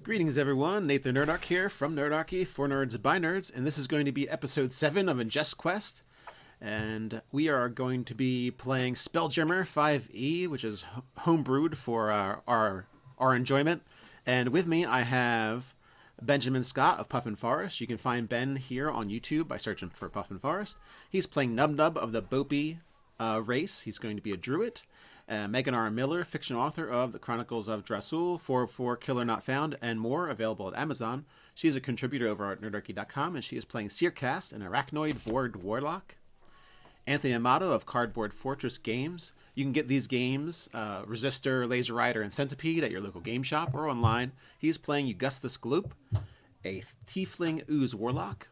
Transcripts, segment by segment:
Greetings, everyone. Nathan Nerdarch here from Nerdarchy for Nerds by Nerds, and this is going to be episode 7 of Ingest Quest. And we are going to be playing Spelljammer 5e, which is homebrewed for our enjoyment. And with me, I have Benjamin Scott of Puffin Forest. You can find Ben here on YouTube by searching for Puffin Forest. He's playing Nub Nub of the Bopi race. He's going to be a druid. Megan R. Miller, fiction author of The Chronicles of Drasul, 404 Killer Not Found, and more, available at Amazon. She's a contributor over at nerdarchy.com, and she is playing Seercast, an arachnoid Vord warlock. Anthony Amato of Cardboard Fortress Games. You can get these games, Resistor, Laser Rider, and Centipede, at your local game shop or online. He's playing Augustus Gloop, a Tiefling Ooze warlock.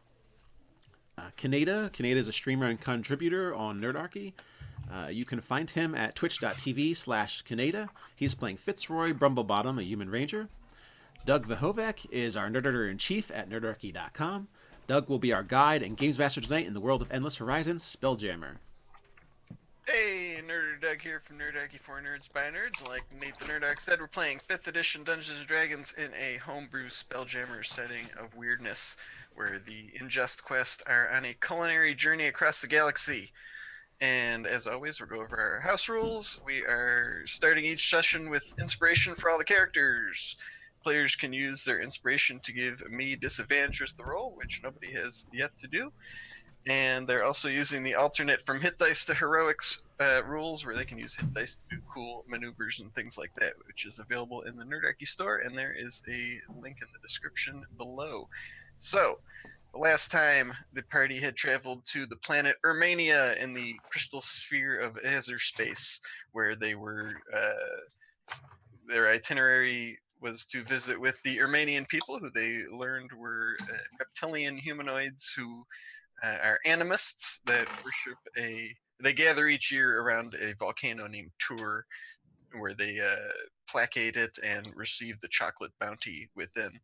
Kaneda is a streamer and contributor on Nerdarchy. You can find him at twitch.tv/Kaneda. He's playing Fitzroy Brumblebottom, a human ranger. Doug Vahovec is our Nerditor-in-Chief at nerdarchy.com. Doug will be our guide and games master tonight in the world of Endless Horizons, Spelljammer. Hey, Nerder Doug here from Nerdarchy for Nerds by Nerds. Like Nate the Nerdarch said, we're playing 5th edition Dungeons & Dragons in a homebrew Spelljammer setting of weirdness, where the Ingest Quest are on a culinary journey across the galaxy. And as always, we'll go over our house rules. We are starting each session with inspiration for all the characters. Players can use their inspiration to give me disadvantage with the roll, which nobody has yet to do. And they're also using the alternate from hit dice to heroics rules, where they can use hit dice to do cool maneuvers and things like that, which is available in the Nerdarchy store, and there is a link in the description below. So, the last time the party had traveled to the planet Urmania in the crystal sphere of Azure space, where they were, their itinerary was to visit with the Urmanian people, who they learned were reptilian humanoids who are animists that worship they gather each year around a volcano named Tur, where they placate it and receive the chocolate bounty within.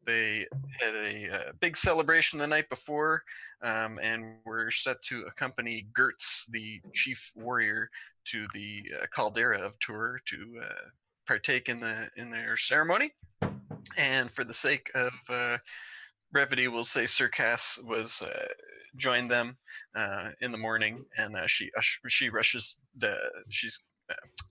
They had a big celebration the night before, and were set to accompany Gertz, the chief warrior, to the caldera of Tur to partake in their ceremony. And for the sake of brevity, we'll say Sir Cass was joined them in the morning, and she rushes she's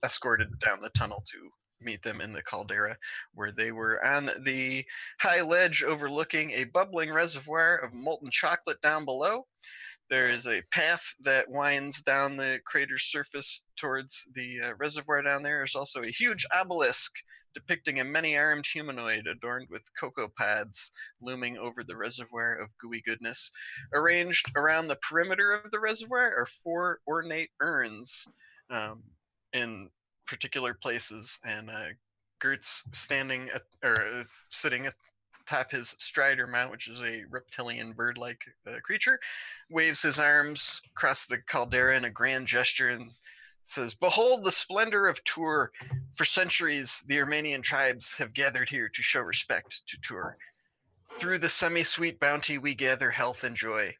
escorted down the tunnel to meet them in the caldera, where they were on the high ledge overlooking a bubbling reservoir of molten chocolate down below. There is a path that winds down the crater's surface towards the reservoir down there. There's also a huge obelisk depicting a many-armed humanoid adorned with cocoa pods looming over the reservoir of gooey goodness. Arranged around the perimeter of the reservoir are 4 ornate urns in particular places, and Gertz sitting at atop his strider mount, which is a reptilian bird-like creature, waves his arms across the caldera in a grand gesture and says, "Behold the splendor of Tur. For centuries, the Armenian tribes have gathered here to show respect to Tur. Through the semi-sweet bounty, we gather health and joy.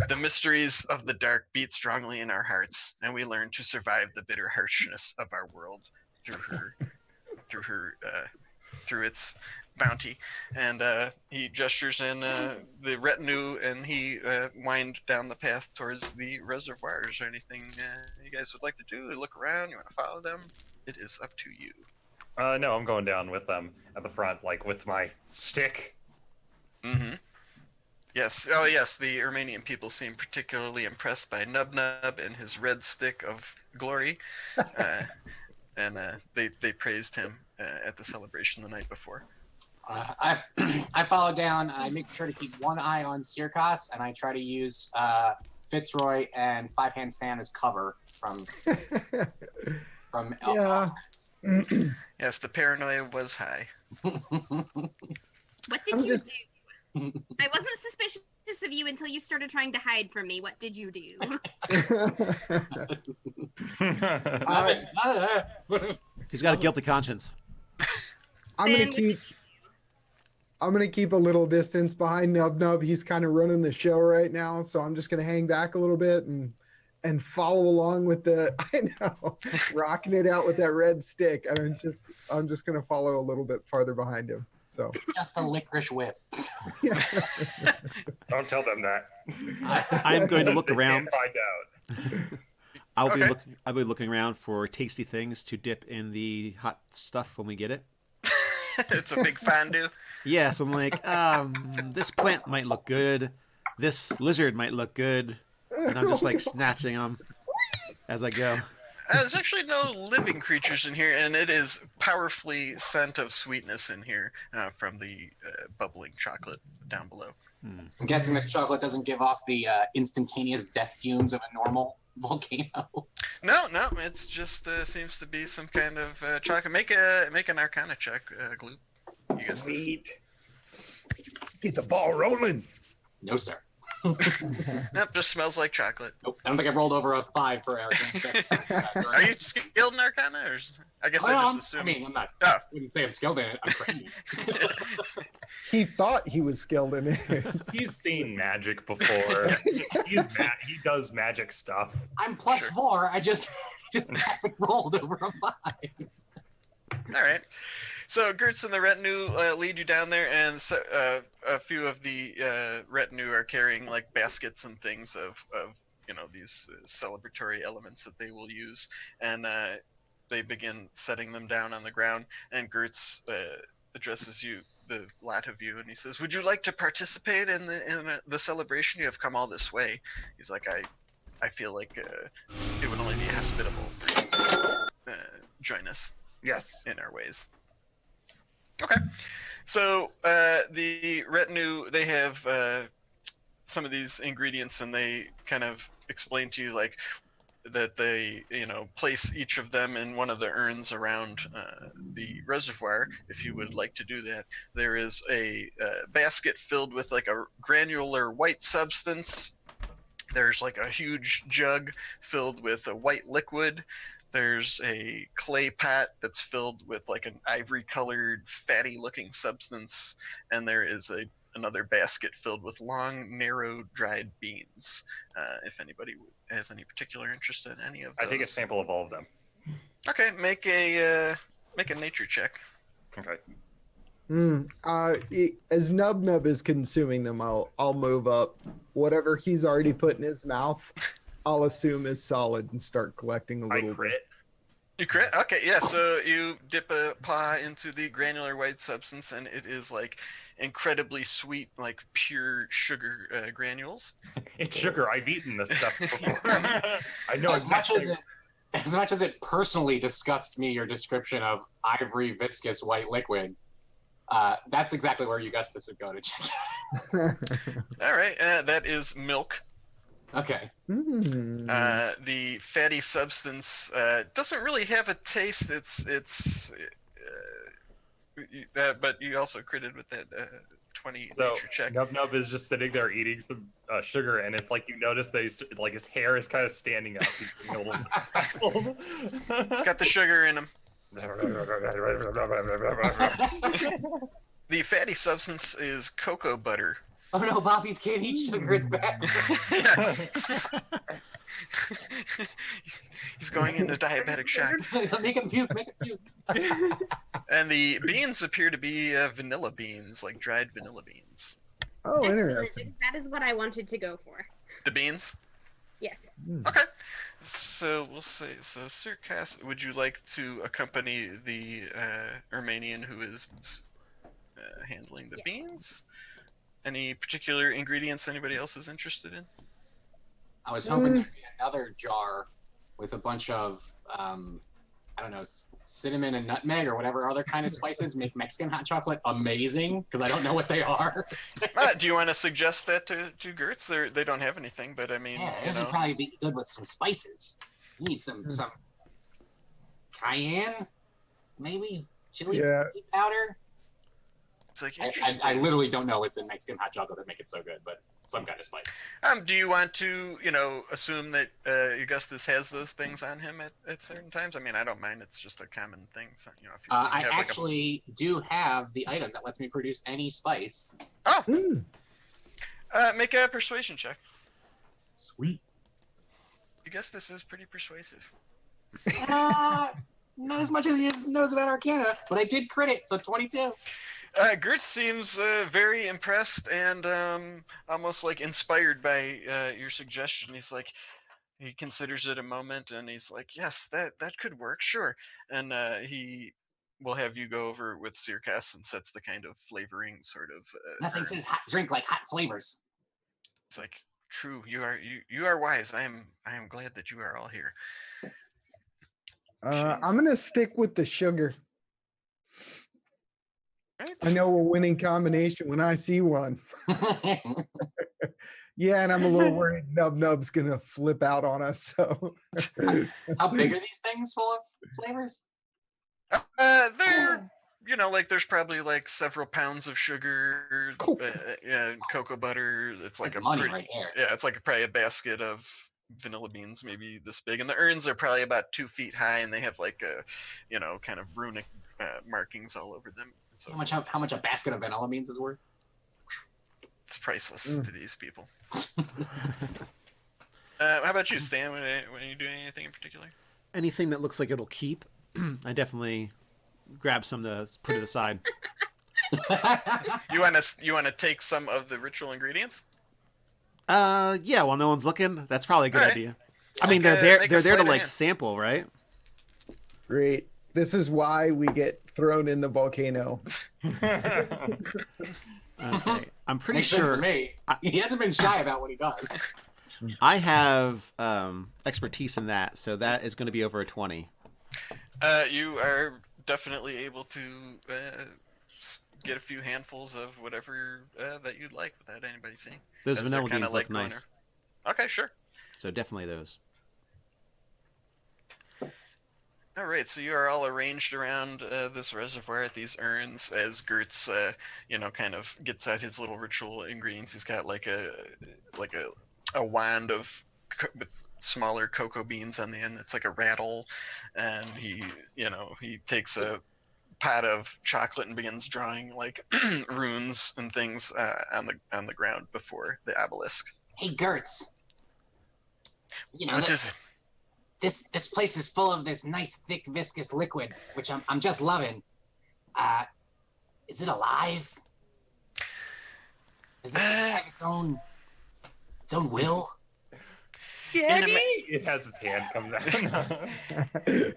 The mysteries of the dark beat strongly in our hearts, and we learn to survive the bitter harshness of our world through its bounty." And he gestures in the retinue, and he wind down the path towards the reservoir. Is there anything you guys would like to do? Look around? You want to follow them? It is up to you. No, I'm going down with them at the front, like with my stick. Mm-hmm. Yes. Oh, yes. The Armenian people seem particularly impressed by Nub Nub and his red stick of glory, and they praised him at the celebration the night before. I follow down. I make sure to keep one eye on Seercast, and I try to use Fitzroy and Five Hand Stan as cover from yeah. Yes, the paranoia was high. What did you do? I wasn't suspicious of you until you started trying to hide from me. What did you do? He's got a guilty conscience. I'm gonna keep a little distance behind Nub Nub. He's kind of running the show right now, so I'm just gonna hang back a little bit and follow along with rocking it out with that red stick. And I'm just gonna follow a little bit farther behind him. So Just a licorice whip. yeah. Don't tell them that. I'm going to look They around. can't find out. I'll be looking around for tasty things to dip in the hot stuff when we get it. It's a big fondue. Yes, I'm like, this plant might look good. This lizard might look good. And I'm just like snatching them as I go. There's actually no living creatures in here, and it is powerfully scent of sweetness in here from the bubbling chocolate down below. I'm guessing this chocolate doesn't give off the instantaneous death fumes of a normal volcano. No, it's just seems to be some kind of chocolate. Make an Arcana check, Gloop. You guys Sweet. Get the ball rolling. No, sir. Nope, just smells like chocolate. Nope. I don't think I've rolled over a 5 for Eric. Are you skilled in Arcana, or I guess I just assumed. I mean, I'm not. Oh. I wouldn't say I'm skilled in it. I'm trained. He thought he was skilled in it. He's seen magic before. He does magic stuff. I'm plus 4. I just haven't rolled over a 5. All right. So Gertz and the retinue lead you down there, and so, a few of the retinue are carrying like baskets and things of these celebratory elements that they will use, and they begin setting them down on the ground. And Gertz addresses you, the lot of you, and he says, "Would you like to participate in the celebration? You have come all this way." He's like, "I feel like it would only be hospitable for you to join us Yes. in our ways." Okay, so the retinue, they have some of these ingredients, and they kind of explain to you like that they place each of them in one of the urns around the reservoir. If you would like to do that, there is a basket filled with like a granular white substance. There's like a huge jug filled with a white liquid. There's a clay pot that's filled with like an ivory colored fatty looking substance, and there is another basket filled with long narrow dried beans. If anybody has any particular interest in any of those. I take a sample of all of them. Okay, make a nature check. Okay. As Nub Nub is consuming them, I'll move up. Whatever he's already put in his mouth, I'll assume is solid and start collecting a I little bit. crit. You crit? Okay, yeah, so you dip a paw into the granular white substance, and it is like incredibly sweet, like pure sugar granules. It's sugar. I've eaten this stuff before. I know As much exactly. as much as it personally disgusts me, your description of ivory viscous white liquid, that's exactly where Augustus would go to check it. All right, that is milk. Okay. The fatty substance doesn't really have a taste. But you also critted with that 20 So nature check. Nub Nub is just sitting there eating some sugar, and it's like you notice like his hair is kind of standing up. He's getting a little frazzled. It's got the sugar in him. The fatty substance is cocoa butter. Oh no, Bobbies can't eat sugar. It's bad. He's going into diabetic shock. Make him puke. Make him puke. And the beans appear to be vanilla beans, like dried vanilla beans. Oh, Excellent. interesting. That is what I wanted to go for. The beans? Yes. Okay. So we'll say, Sir Cass, would you like to accompany the Armenian who is handling the Yes. beans? Any particular ingredients anybody else is interested in? I was hoping there'd be another jar with a bunch of, I don't know, cinnamon and nutmeg or whatever other kind of spices make Mexican hot chocolate amazing, because I don't know what they are. Do you want to suggest that to Gertz? They don't have anything, but I mean, Yeah, this would probably be good with some spices. You need some cayenne, maybe chili powder. It's like I interesting. literally don't know what's in Mexican hot chocolate that make it so good, but some kind of spice. Do you want to, assume that Augustus has those things on him at certain times? I mean, I don't mind. It's just a common thing. So, if you I have, like, actually do have the item that lets me produce any spice. make a persuasion check. Sweet. Augustus is pretty persuasive. Not as much as he knows about Arcana, but I did crit it, so 22. Gert seems very impressed and almost like inspired by your suggestion. He's like, he considers it a moment, and he's like, "Yes, that could work, sure." And he will have you go over with Circus and sets the kind of flavoring sort of. Nothing urn. says hot drink like hot flavors. It's like, true. You are wise. I am glad that you are all here. I'm gonna stick with the sugar. Right? I know a winning combination when I see one. Yeah, and I'm a little worried Nub Nub's gonna flip out on us. So How big are these things full of flavors? They're like there's probably like several pounds of sugar, Cool. cocoa butter. It's like That's a money pretty, right there. yeah, it's like probably a basket of vanilla beans, maybe this big. And the urns are probably about 2 feet high, and they have like a, kind of runic markings all over them. So How much a basket of vanilla beans is worth? it's priceless to these people. How about you, Stan? When are you doing anything in particular? Anything that looks like it'll keep, I definitely grab some to put it aside. You want to take some of the ritual ingredients? Yeah, while no one's looking, that's probably a good All right. idea. I mean, Make they're a there to sleight of like hand. sample, right? great. This is why we get thrown in the volcano. Okay, I'm pretty Makes sense to sure me. He hasn't been shy about what he does. I have expertise in that, so that is going to be over a 20. You are definitely able to get a few handfuls of whatever that you'd like without anybody seeing. Those As they're vanilla kinda beans like look going nice, Okay, sure. so definitely those. All right, so you are all arranged around this reservoir at these urns as Gertz, kind of gets out his little ritual ingredients. He's got like a wand of with smaller cocoa beans on the end. That's like a rattle, and he takes a pot of chocolate and begins drawing like runes and things on the ground before the obelisk. Hey, Gertz. What is it? This place is full of this nice, thick, viscous liquid, which I'm just loving. Is it alive? Does it have its own will? It has its hand comes out.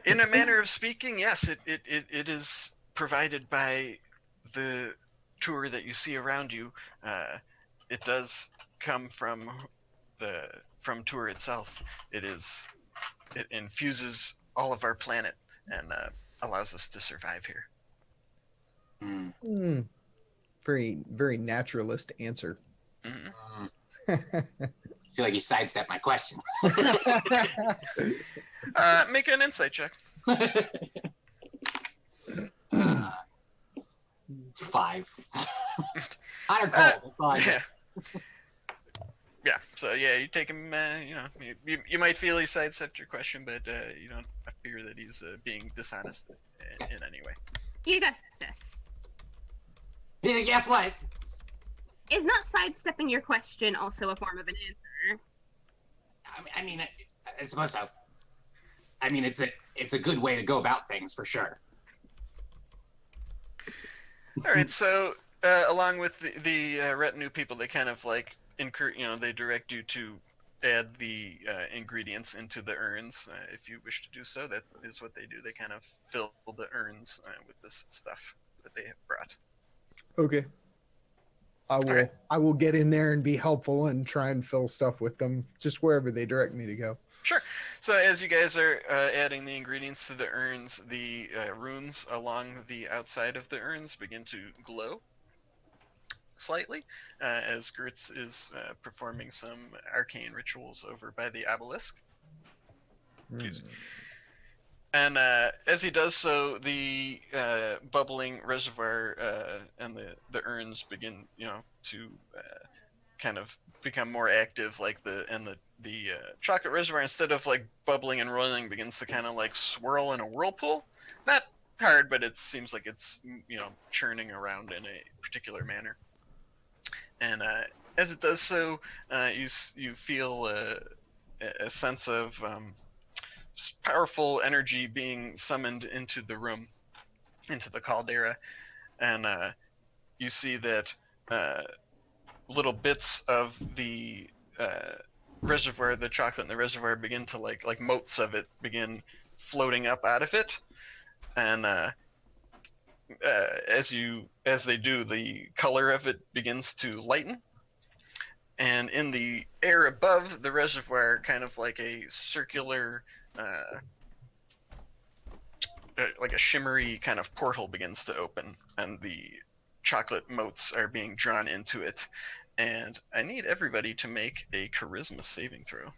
In a manner of speaking, yes, it is provided by the tour that you see around you. It does come from tour itself. It infuses all of our planet and allows us to survive here. Very, very naturalist answer. Mhm. I feel like he sidestepped my question. Make an insight check. 5. Hot or cold? That's all I Yeah. get. Yeah. So yeah, you take him. You might feel he sidestepped your question, but you don't fear that he's being dishonest in any way. Augustus, Guess what? is not sidestepping your question also a form of an answer? I mean, I suppose so. I mean, it's a good way to go about things for sure. All right. So along with the retinue people, they kind of like they direct you to add the ingredients into the urns. If you wish to do so, that is what they do. They kind of fill the urns with this stuff that they have brought. Okay. right. I will get in there and be helpful and try and fill stuff with them just wherever they direct me to go. Sure. So as you guys are adding the ingredients to the urns, the runes along the outside of the urns begin to glow slightly as Gertz is performing some arcane rituals over by the obelisk. Excuse me. And as he does so, the bubbling reservoir and the urns begin, to kind of become more active. Like the chocolate reservoir, instead of like bubbling and rolling, begins to kind of like swirl in a whirlpool. Not hard, but it seems like it's churning around in a particular manner. And as it does so, you feel a sense of powerful energy being summoned into the room, into the caldera, and you see that little bits of the reservoir, the chocolate in the reservoir, begin to like motes of it begin floating up out of it, and as they do, the color of it begins to lighten, and in the air above the reservoir, kind of like a circular, like a shimmery kind of portal begins to open, and the chocolate motes are being drawn into it. And I need everybody to make a charisma saving throw.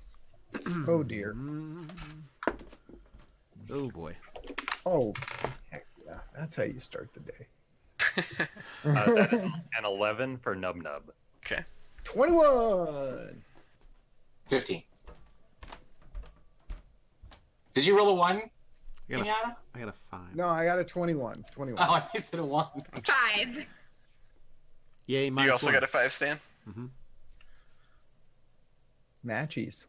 Oh dear. Oh boy. Oh, heck yeah. That's how you start the day. That is an 11 for Nub Nub. Okay. 21. 15. Did you roll a 1? I got Kenyatta? a 5. No, I got a 21. 21. Oh, I think you said a 1. 5. Yay, You minus also 1. got a 5, Stan? Mm-hmm. Matchies.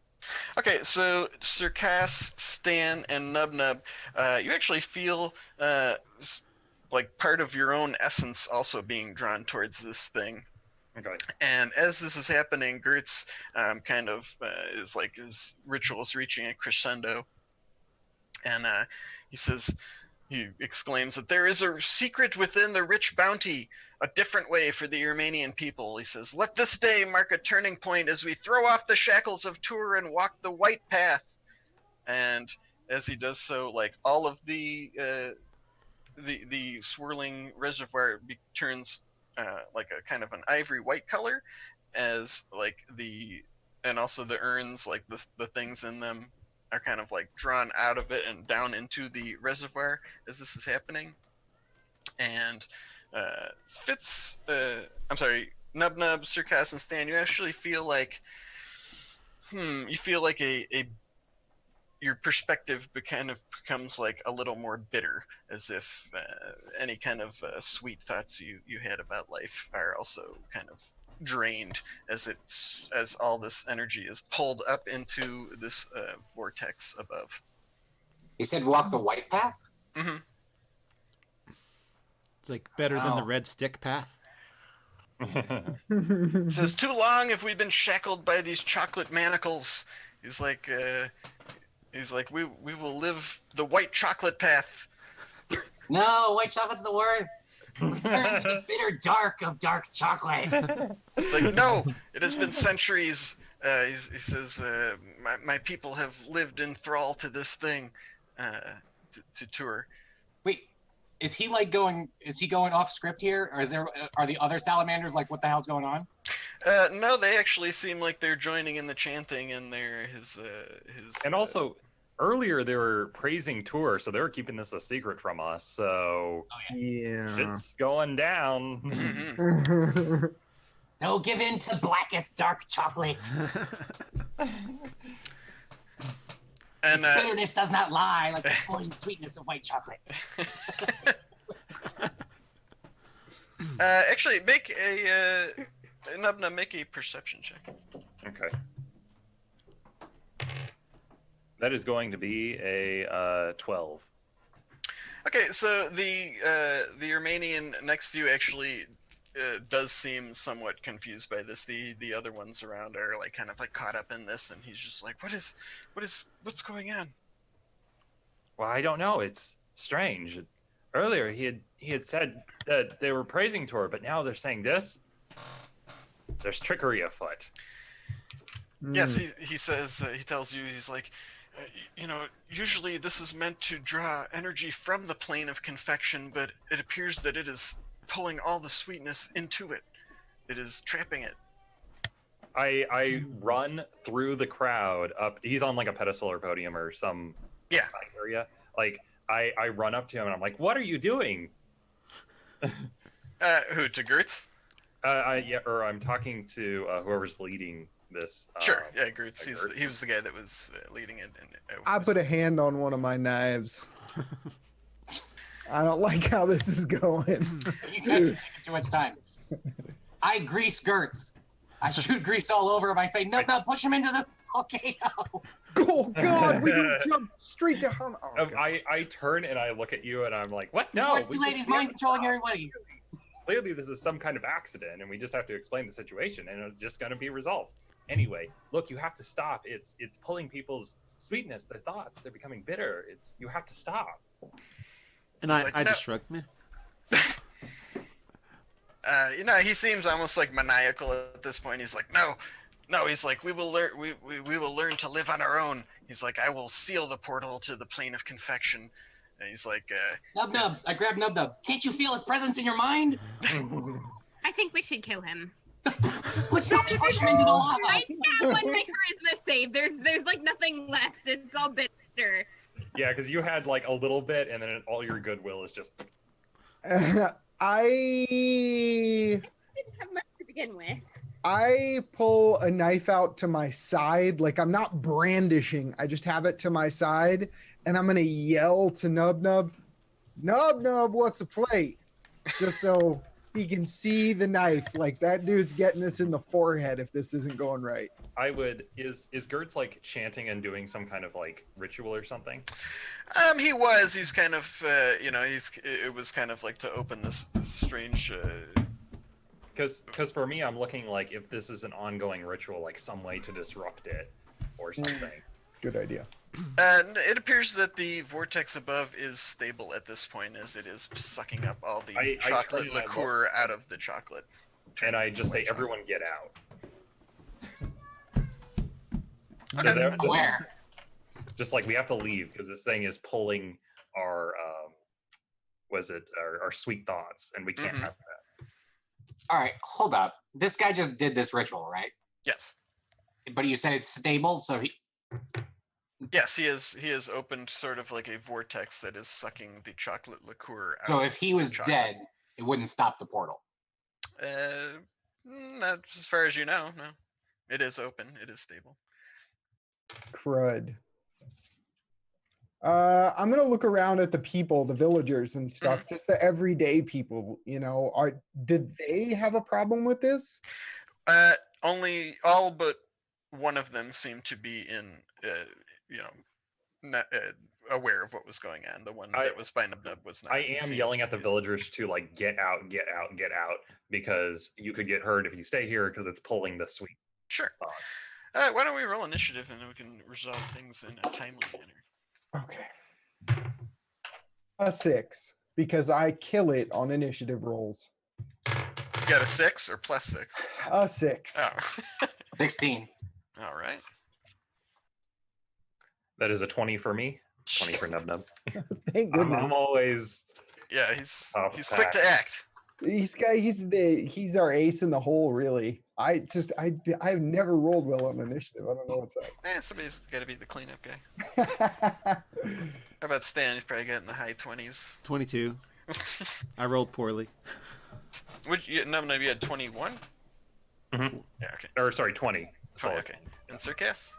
Okay, so Sir Cass, Stan, and Nub Nub, you actually feel like part of your own essence also being drawn towards this thing. Okay. And as this is happening, Gertz kind of is like his ritual is reaching a crescendo, and he exclaims that there is a secret within the rich bounty, a different way for the Urmanian people. He says, "Let this day mark a turning point as we throw off the shackles of Tur and walk the white path." And as he does so, like all of the swirling reservoir turns like a kind of an ivory white color, as like and also the urns, like the things in them are kind of like drawn out of it and down into the reservoir as this is happening. And Nub Nub, Sir Cass, and Stan, you actually feel like your perspective kind of becomes like a little more bitter, as if any kind of sweet thoughts you had about life are also kind of drained as all this energy is pulled up into this vortex above. He said walk the white path? Mm-hmm. It's like better than the red stick path. It says, "Too long have we been shackled by these chocolate manacles." He's like, we will live the white chocolate path. No, white chocolate's the word. Return to the bitter dark of dark chocolate. It's like, no, it has been centuries. He says, my people have lived in thrall to this thing, to Tur. Wait, is he going off script here? Or are the other salamanders like, what the hell's going on? No, they actually seem like they're joining in the chanting, and his. And also, earlier they were praising Tur, so they were keeping this a secret from us. So Yeah. shit's going down. Mm-hmm. No, give in to blackest dark chocolate. And its bitterness does not lie like the cloying sweetness of white chocolate. Actually, make Nubna, make a perception check. Okay. That is going to be a 12. Okay, so the Romanian next to you actually does seem somewhat confused by this. The other ones around are like kind of like caught up in this, and he's just like, what's going on? Well, I don't know. It's strange. Earlier he had said that they were praising Tur, but now they're saying this. There's trickery afoot. Yes, he says, he tells you, he's like, usually this is meant to draw energy from the plane of confection, but it appears that it is pulling all the sweetness into it. It is trapping it. I run through the crowd up. He's on like a pedestal or podium or some area. Like I run up to him and I'm like, "What are you doing?" Who, to Gertz? Or I'm talking to whoever's leading this. Sure, yeah, Gertz. He was the guy that was leading it. And I put a hand on one of my knives. I don't like how this is going. You guys are taking too much time. I grease Gertz. I shoot grease all over him. I say, no, push him into the volcano. Oh, God, we can jump straight to him. Oh, I turn and I look at you and I'm like, what? No. Watch the ladies mind controlling everybody. clearly this is some kind of accident, and we just have to explain the situation, and it's just going to be resolved. Anyway, look, you have to stop. It's pulling people's sweetness, their thoughts. They're becoming bitter. You have to stop. And He's like, I "No." just shrugged. Meh. He seems almost like maniacal at this point. He's like, no. He's like, we will learn. We will learn to live on our own. He's like, I will seal the portal to the plane of confection. And he's like, Nub Nub. I grabbed Nub Nub. Can't you feel his presence in your mind? I think we should kill him. Let's not push him into the lava. I have one my charisma save. There's like nothing left. It's all bitter. Yeah, because you had like a little bit, and then all your goodwill is just. I Didn't have much to begin with. pull a knife out to my side, like I'm not brandishing. I just have it to my side, and I'm gonna yell to Nub Nub, Nub Nub, what's the plate? Just so he can see the knife. Like that dude's getting this in the forehead if this isn't going right. I would. Is Gertz like chanting and doing some kind of like ritual or something? he was. He's kind of, it was kind of like to open this strange. Because for me, I'm looking like if this is an ongoing ritual, like some way to disrupt it or something. Good idea. And it appears that the vortex above is stable at this point, as it is sucking up all the I chocolate turn my liqueur out of the chocolate. And I just say, everyone get out. Okay. Where? Just like we have to leave because this thing is pulling our our sweet thoughts, and we can't have that. All right, hold up. This guy just did this ritual, right? Yes. But you said it's stable, so he. Yes, he has opened sort of like a vortex that is sucking the chocolate liqueur out. So of if he was the chocolate. dead, it wouldn't stop the portal. Not as far as you know. No, it is open. It is stable. Crud. I'm gonna look around at the people, the villagers and stuff, just the everyday people. Did they have a problem with this? Only all but one of them seemed to be not, aware of what was going on. The one that was by Nub Nub was not. I am yelling at the villagers to like get out, get out, get out, because you could get hurt if you stay here because it's pulling the sweet Sure. thoughts. Why don't we roll initiative and then we can resolve things in a timely manner. Okay. A 6, because I kill it on initiative rolls. You got a 6 or plus 6? A 6. Oh. 16. All right. That is a 20 for me. 20 for Nub Nub. Thank goodness. I'm always. Yeah, he's Oh, quick to act. He's our ace in the hole, really. I've never rolled well on initiative. I don't know what's up. Somebody's got to be the cleanup guy. How about Stan? He's probably got in the high 20s. 22. I rolled poorly. Nub Nub, you had 21? Mm-hmm. Yeah, okay. Or sorry, 20. 20, Solid. okay. And Circus?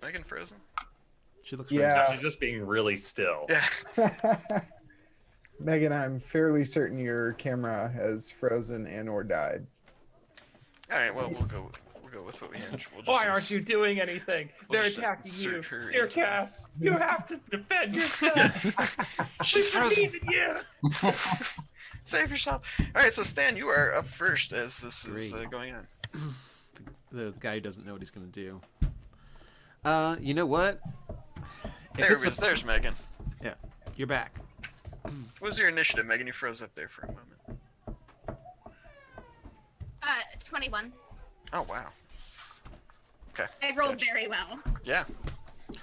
Megan frozen? She looks Yeah. She's just being really still. Yeah. Megan, I'm fairly certain your camera has frozen and or died. All right. Well, we'll go with what we had. We'll just Why aren't you doing anything? we'll They're just attacking you. insert her Dear into- Cass, you have to defend yourself. She's We frozen. believe in you. Save yourself. All right. So Stan, you are up first as this is Great. going on. the guy who doesn't know what he's going to do. You know what? There it is. There's Megan. Yeah, you're back. What was your initiative, Megan? You froze up there for a moment. 21. Oh wow. Okay. I rolled Gotcha. very well. Yeah.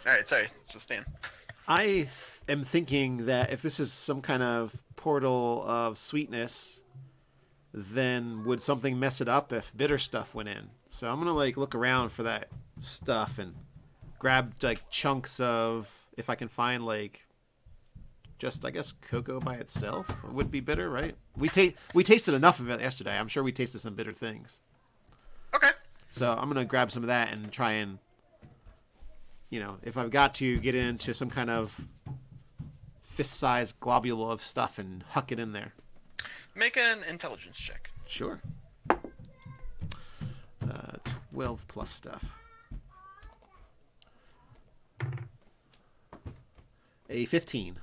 All right. Sorry. So Stan. I am thinking that if this is some kind of portal of sweetness, then would something mess it up if bitter stuff went in? So I'm gonna like look around for that stuff and grab like chunks of, if I can find like just, I guess, cocoa by itself would be bitter, right? We tasted enough of it yesterday. I'm sure we tasted some bitter things. Okay. So I'm gonna grab some of that and try and, if I've got to get into some kind of fist-sized globule of stuff and huck it in there. Make an intelligence check. Sure. 12 plus stuff. A 15.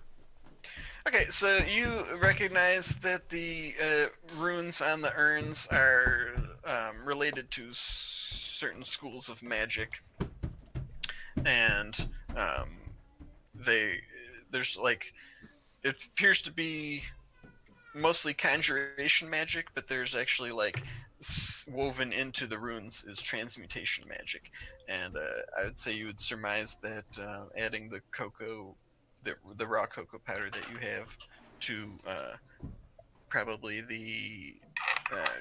Okay, so you recognize that the runes on the urns are related to certain schools of magic, and they there's like it appears to be mostly conjuration magic, but there's actually like woven into the runes is transmutation magic, and I would say you would surmise that adding the cocoa, the raw cocoa powder that you have, to probably the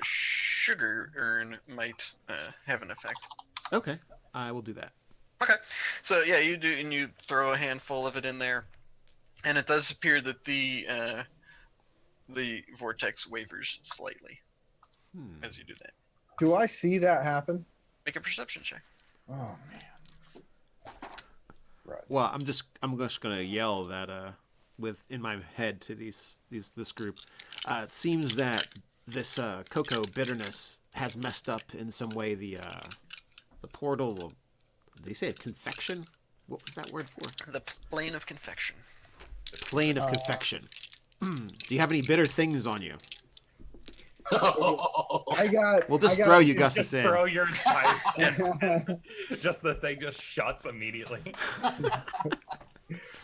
sugar urn might have an effect. Okay, I will do that. Okay, so yeah, you do, and you throw a handful of it in there, and it does appear that the vortex wavers slightly as you do that. Do I see that happen? Make a perception check. Oh man. Right. Well, I'm just gonna yell that with in my head to this group. It seems that this cocoa bitterness has messed up in some way the portal. Did they say a confection? What was that word for? The plane of confection. Plane of confection. Do you have any bitter things on you? I got. We'll just I got throw a- you, Gus, Just in. throw your entire. Just the thing just shuts immediately.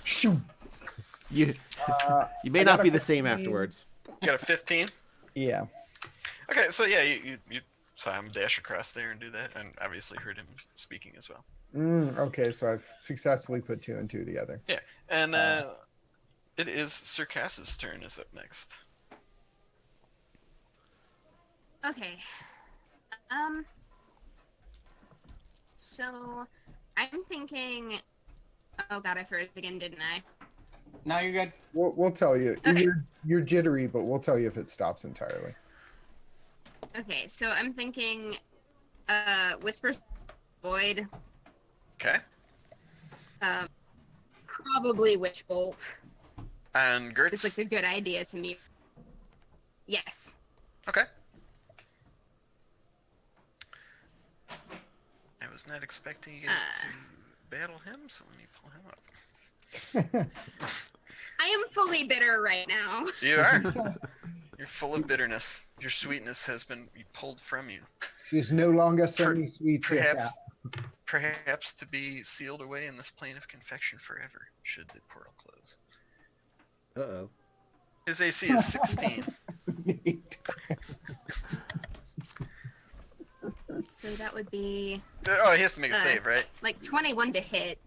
Shoot. You you may I not got be a the same 15. afterwards. You got a 15? Yeah. Okay, so yeah, you saw him dash across there and do that, and obviously heard him speaking as well. Okay, so I've successfully put 2 and 2 together. Yeah, and it is Sir Cass's turn is up next. Okay. So I'm thinking. Oh God, I froze again, didn't I? No, you're good. We'll tell you. Okay. You're jittery, but we'll tell you if it stops entirely. Okay, so I'm thinking. Whispers, void. Okay, Probably witch bolt. and Gertz. It's like a good idea to me. Yes. Okay. I was not expecting you guys to battle him, so let me pull him up. I am fully bitter right now. You are. You're full of bitterness. Your sweetness has been pulled from you. She's no longer sending sweets yet. Perhaps to be sealed away in this plane of confection forever, should the portal close. Uh-oh. His AC is 16. So that would be Oh, he has to make a save, right? like 21 to hit.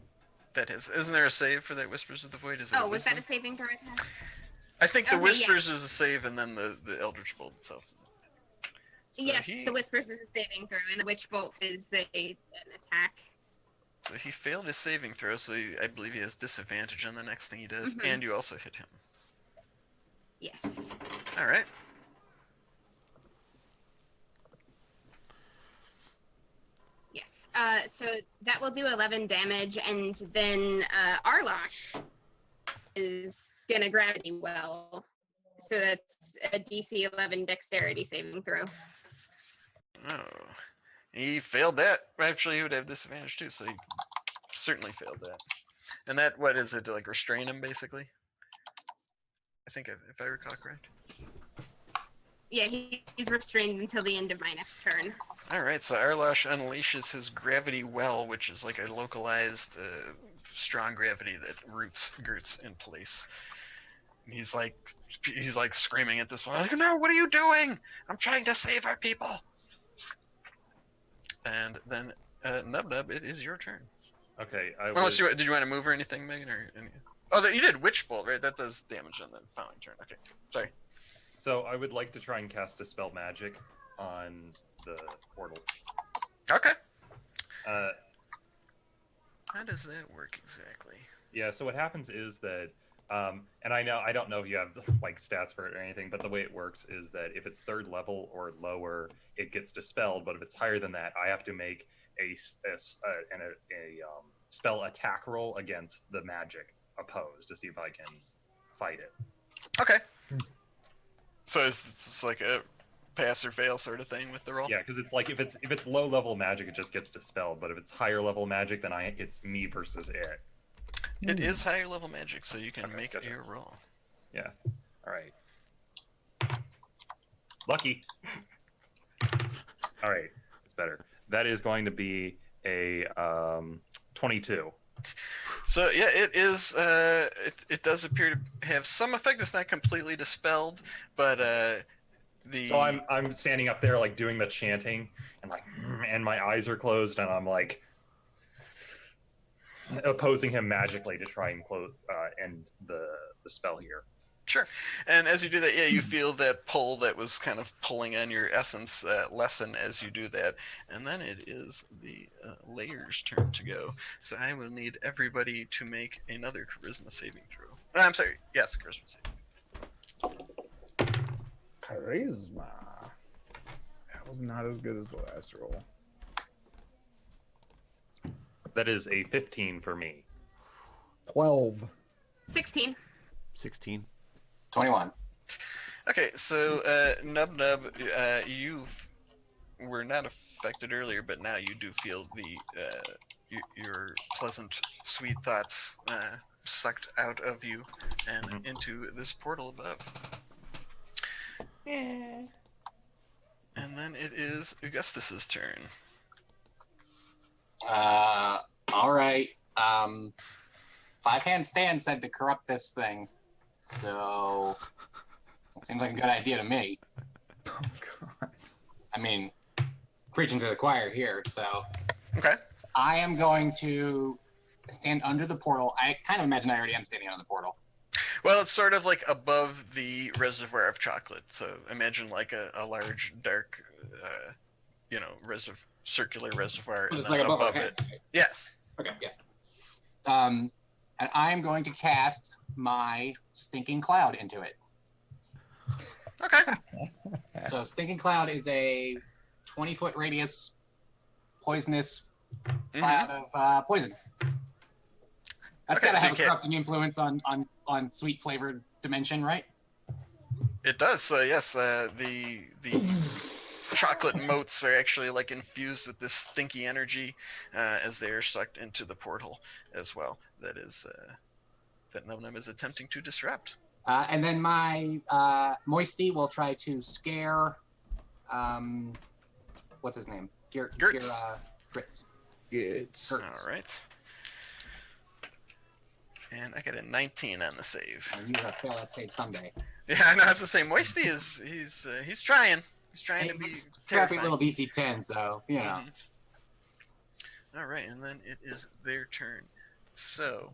That is. Isn't there a save for that Whispers of the Void? Is it Oh, was that a wisdom? saving throw? I think the Okay, Whispers is a save, and then the Eldritch Bolt itself is. So Yes, he, the Whispers is a saving throw, and the Witch Bolt is an attack. So he failed his saving throw, so I believe he has disadvantage on the next thing he does, Mhm. and you also hit him. Yes. All right. Yes. So that will do 11 damage, and then Arlosh is gonna gravity well. So that's a DC 11 dexterity saving throw. Oh, he failed that. Actually, he would have disadvantage too, so he certainly failed that. And that, what is it, to like restrain him, basically? I think, if I recall correct. Yeah, he's restrained until the end of my next turn. Alright, so Arlosh unleashes his gravity well, which is like a localized, strong gravity that roots Gertz in place. And he's like screaming at this one, like, no, what are you doing? I'm trying to save our people! And then, Nub, it is your turn. Okay, Unless did you want to move or anything, Megan? Or any... Oh, you did Witch Bolt, right? That does damage on the following turn. Okay, sorry. So I would like to try and cast Dispel Magic on the portal. Okay. How does that work exactly? Yeah, so what happens is that, and I don't know if you have like stats for it or anything, but the way it works is that if it's 3rd level or lower, it gets dispelled. But if it's higher than that, I have to make a spell attack roll against the magic opposed to see if I can fight it. Okay. So it's like a pass or fail sort of thing with the roll? Yeah, because it's like if it's low level magic, it just gets dispelled. But if it's higher level magic, then it's me versus it. It is higher level magic, so you can make gotcha. your roll. Yeah. All right. Lucky. All right. It's better. That is going to be a 22. So yeah, it is. It does appear to have some effect. It's not completely dispelled, but the. So I'm standing up there like doing the chanting and like and my eyes are closed and I'm like opposing him magically to try and end the spell here. Sure. And as you do that, yeah, you feel that pull that was kind of pulling on your essence lessen as you do that. And then it is the layer's turn to go. So I will need everybody to make another charisma saving throw. I'm sorry. Yes, charisma saving. Charisma. That was not as good as the last roll. That is a 15 for me. 12. 16. 16. 21. Okay, so Nub Nub, you were not affected earlier, but now you do feel your pleasant, sweet thoughts sucked out of you and into this portal above. Yeah. And then it is Augustus's turn. All right. Five Hand Stand said to corrupt this thing. So it seems like a good idea to me. Oh, God. I mean, preaching to the choir here. So Okay. I am going to stand under the portal. I kind of imagine I already am standing under the portal. Well, it's sort of like above the reservoir of chocolate. So imagine like a large, dark, circular reservoir. But And it's then like above our above it. heads. Yes. Okay, yeah. And I am going to cast my Stinking Cloud into it. Okay. So Stinking Cloud is a 20-foot radius poisonous cloud of poison. That's Okay, gotta so have you a can't- corrupting influence on sweet flavored dimension, right? It does. So yes, the chocolate motes are actually like infused with this stinky energy as they are sucked into the portal as well. That is that Num Num is attempting to disrupt. And then my Moisty will try to scare what's his name? Gertz. Grits. It's All right. And I got a 19 on the save. And you have failed that save someday. Yeah, I know. I was to say, Moisty is he's trying. He's trying to be It's a crappy terrifying. little DC 10, so you know. All right, and then it is their turn. So,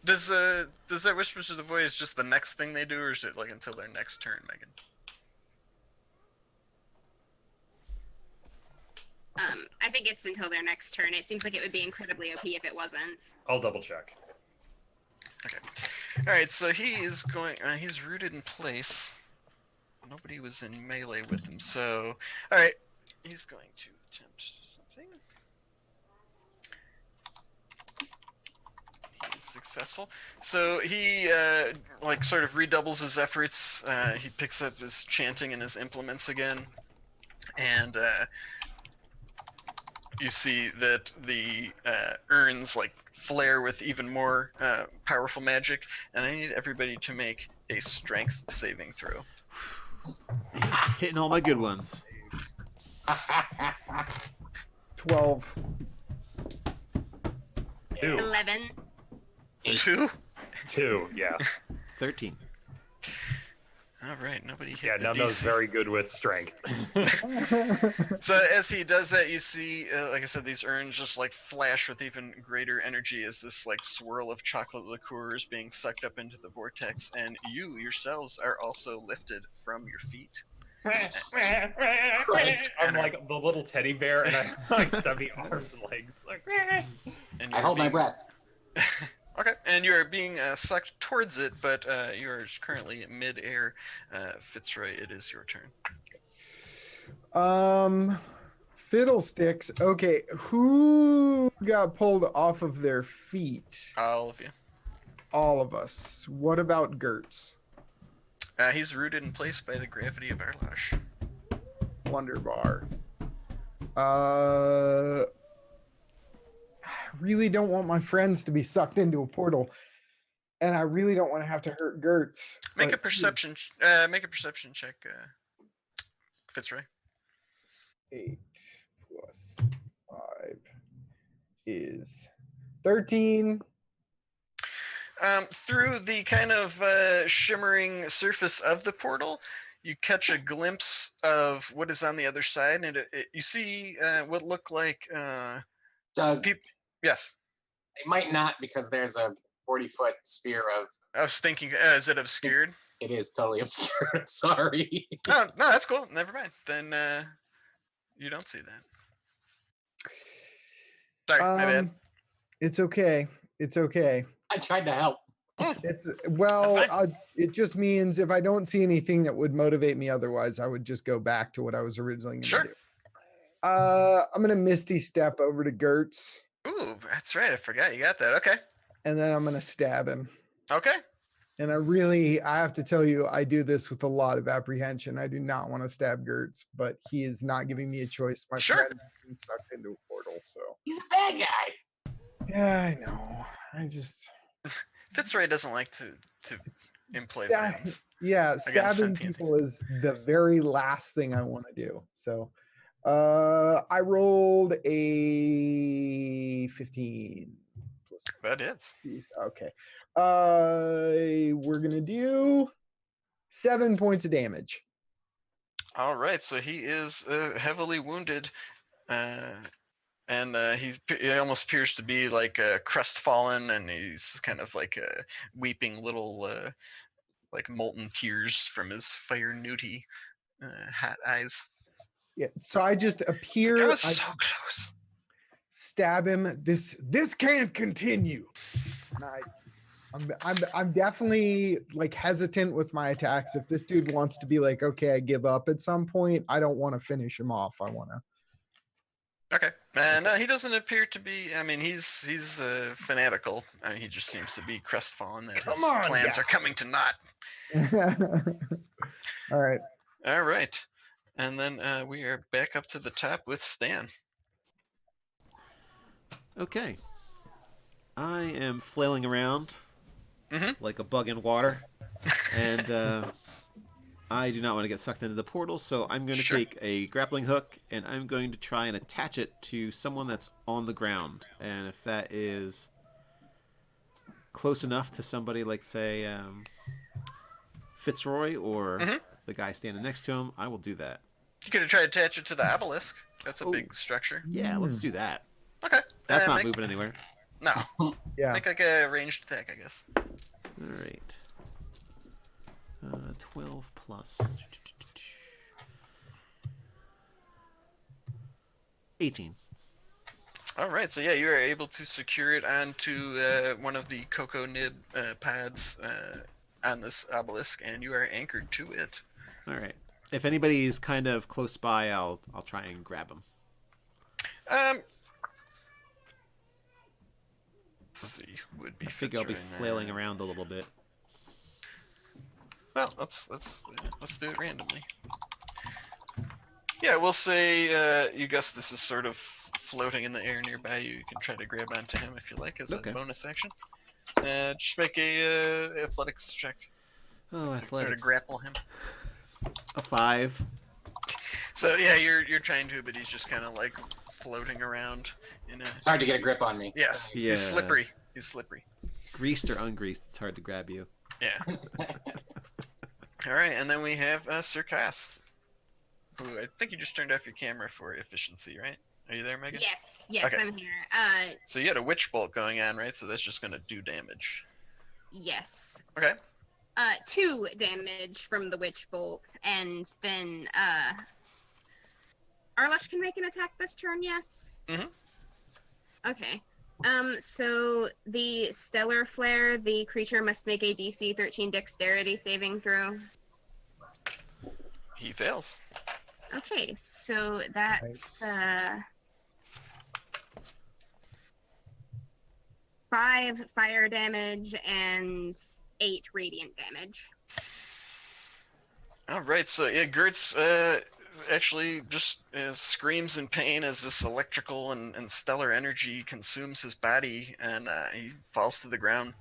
does that Whispers of the Void is just the next thing they do, or is it like until their next turn, Megan? I think it's until their next turn. It seems like it would be incredibly OP if it wasn't. I'll double check. Okay. All right, so he is going. He's rooted in place. Nobody was in melee with him, so all right, he's going to attempt something. He's successful. So he sort of redoubles his efforts. He picks up his chanting and his implements again, and you see that the urns like flare with even more powerful magic, and I need everybody to make a strength saving throw. Hitting all my good ones. 12. 2. 11. 2? 2, yeah. 13. All right, nobody hit Yeah, the Num Num's DC. very good with strength. So as he does that, you see, like I said, these urns just like flash with even greater energy as this like swirl of chocolate liqueur is being sucked up into the vortex, and you yourselves are also lifted from your feet. I'm like the little teddy bear, and I have like stubby arms and legs. Like, And I you're hold my being- breath. Okay, and you are being sucked towards it, but you are currently mid-air. Fitzroy, it is your turn. Fiddlesticks. Okay, who got pulled off of their feet? All of you. All of us. What about Gertz? He's rooted in place by the gravity of Arlash. Wonderbar. I really don't want my friends to be sucked into a portal. and I really don't want to have to hurt Gertz. Make a but perception. Make a perception check, Fitzroy. 8 plus 5 is 13. Through the kind of shimmering surface of the portal, you catch a glimpse of what is on the other side, and you see what look like Doug, yes. it might not because there's a 40-foot spear of. I was thinking, is it obscured? It is totally obscured. I'm sorry. No, that's cool. Never mind. Then you don't see that. Sorry, my bad. It's okay. It's okay. I tried to help. It's That's it just means if I don't see anything that would motivate me otherwise, I would just go back to what I was originally going to Sure. do. I'm gonna Misty Step over to Gertz, Ooh, that's right. I forgot you got that. Okay. and then I'm gonna stab him. Okay. And I have to tell you, I do this with a lot of apprehension. I do not want to stab Gertz, but he is not giving me a choice. My Sure. friend has been sucked into a portal, so He's a bad guy. yeah, I know. I just Fitzroy doesn't like to it's employ stab- violence. yeah, stabbing sentient people is the very last thing I want to do. So I rolled a 15 plus. That is. Okay. We're gonna do 7 points of damage. All right. So he is heavily wounded, and he almost appears to be like crestfallen, and he's kind of like weeping little like molten tears from his fire nudie hat eyes. Yeah. So I just appear. That was I so close. stab him. This can't continue. I'm definitely like hesitant with my attacks. If this dude wants to be like, okay, I give up at some point, I don't want to finish him off. I want to. Okay. No, he doesn't appear to be. I mean, he's fanatical. He just seems to be crestfallen that Come his on, plans guy. are coming to naught. All right. All right. And then we are back up to the top with Stan. Okay. I am flailing around like a bug in water, and I do not want to get sucked into the portal, so I'm going to Sure. take a grappling hook, and I'm going to try and attach it to someone that's on the ground. And if that is close enough to somebody like, say, Fitzroy or the guy standing next to him, I will do that. You could have tried to attach it to the obelisk. That's a Oh. big structure. Yeah, let's do that. Okay. That's not make- moving anywhere. No. Yeah. Make like a ranged attack, I guess. All right. 12 plus 18. All right. So yeah, you are able to secure it onto one of the cocoa nib pads on this obelisk, and you are anchored to it. All right. If anybody's kind of close by, I'll try and grab them. Let's see who would be. I figure I'll be Fitzroy flailing now. around a little bit. Well, let's do it randomly. Yeah, we'll say you guess this is sort of floating in the air nearby you. You can try to grab onto him if you like as Okay. a bonus action. Just make a athletics check Oh, to sort of athletics. grapple him. A 5. So yeah, you're trying to, but he's just kind of like floating around in a. It's hard to get a grip on me. Yes, Yeah. he's slippery. He's slippery. Greased or ungreased, it's hard to grab you. Yeah. All right, and then we have Sir Cass, who I think you just turned off your camera for efficiency, right? Are you there, Megan? Yes, Okay. I'm here. So you had a witch bolt going on, right? So that's just gonna do damage. Yes. Okay. 2 damage from the witch bolt, and then Arlash can make an attack this turn. Yes. Mhm. Okay. So the stellar flare, the creature must make a DC 13 dexterity saving throw. He fails. Okay, so that's 5 fire damage and 8 radiant damage. All right, so yeah, Gertz actually just screams in pain as this electrical and stellar energy consumes his body, and he falls to the ground.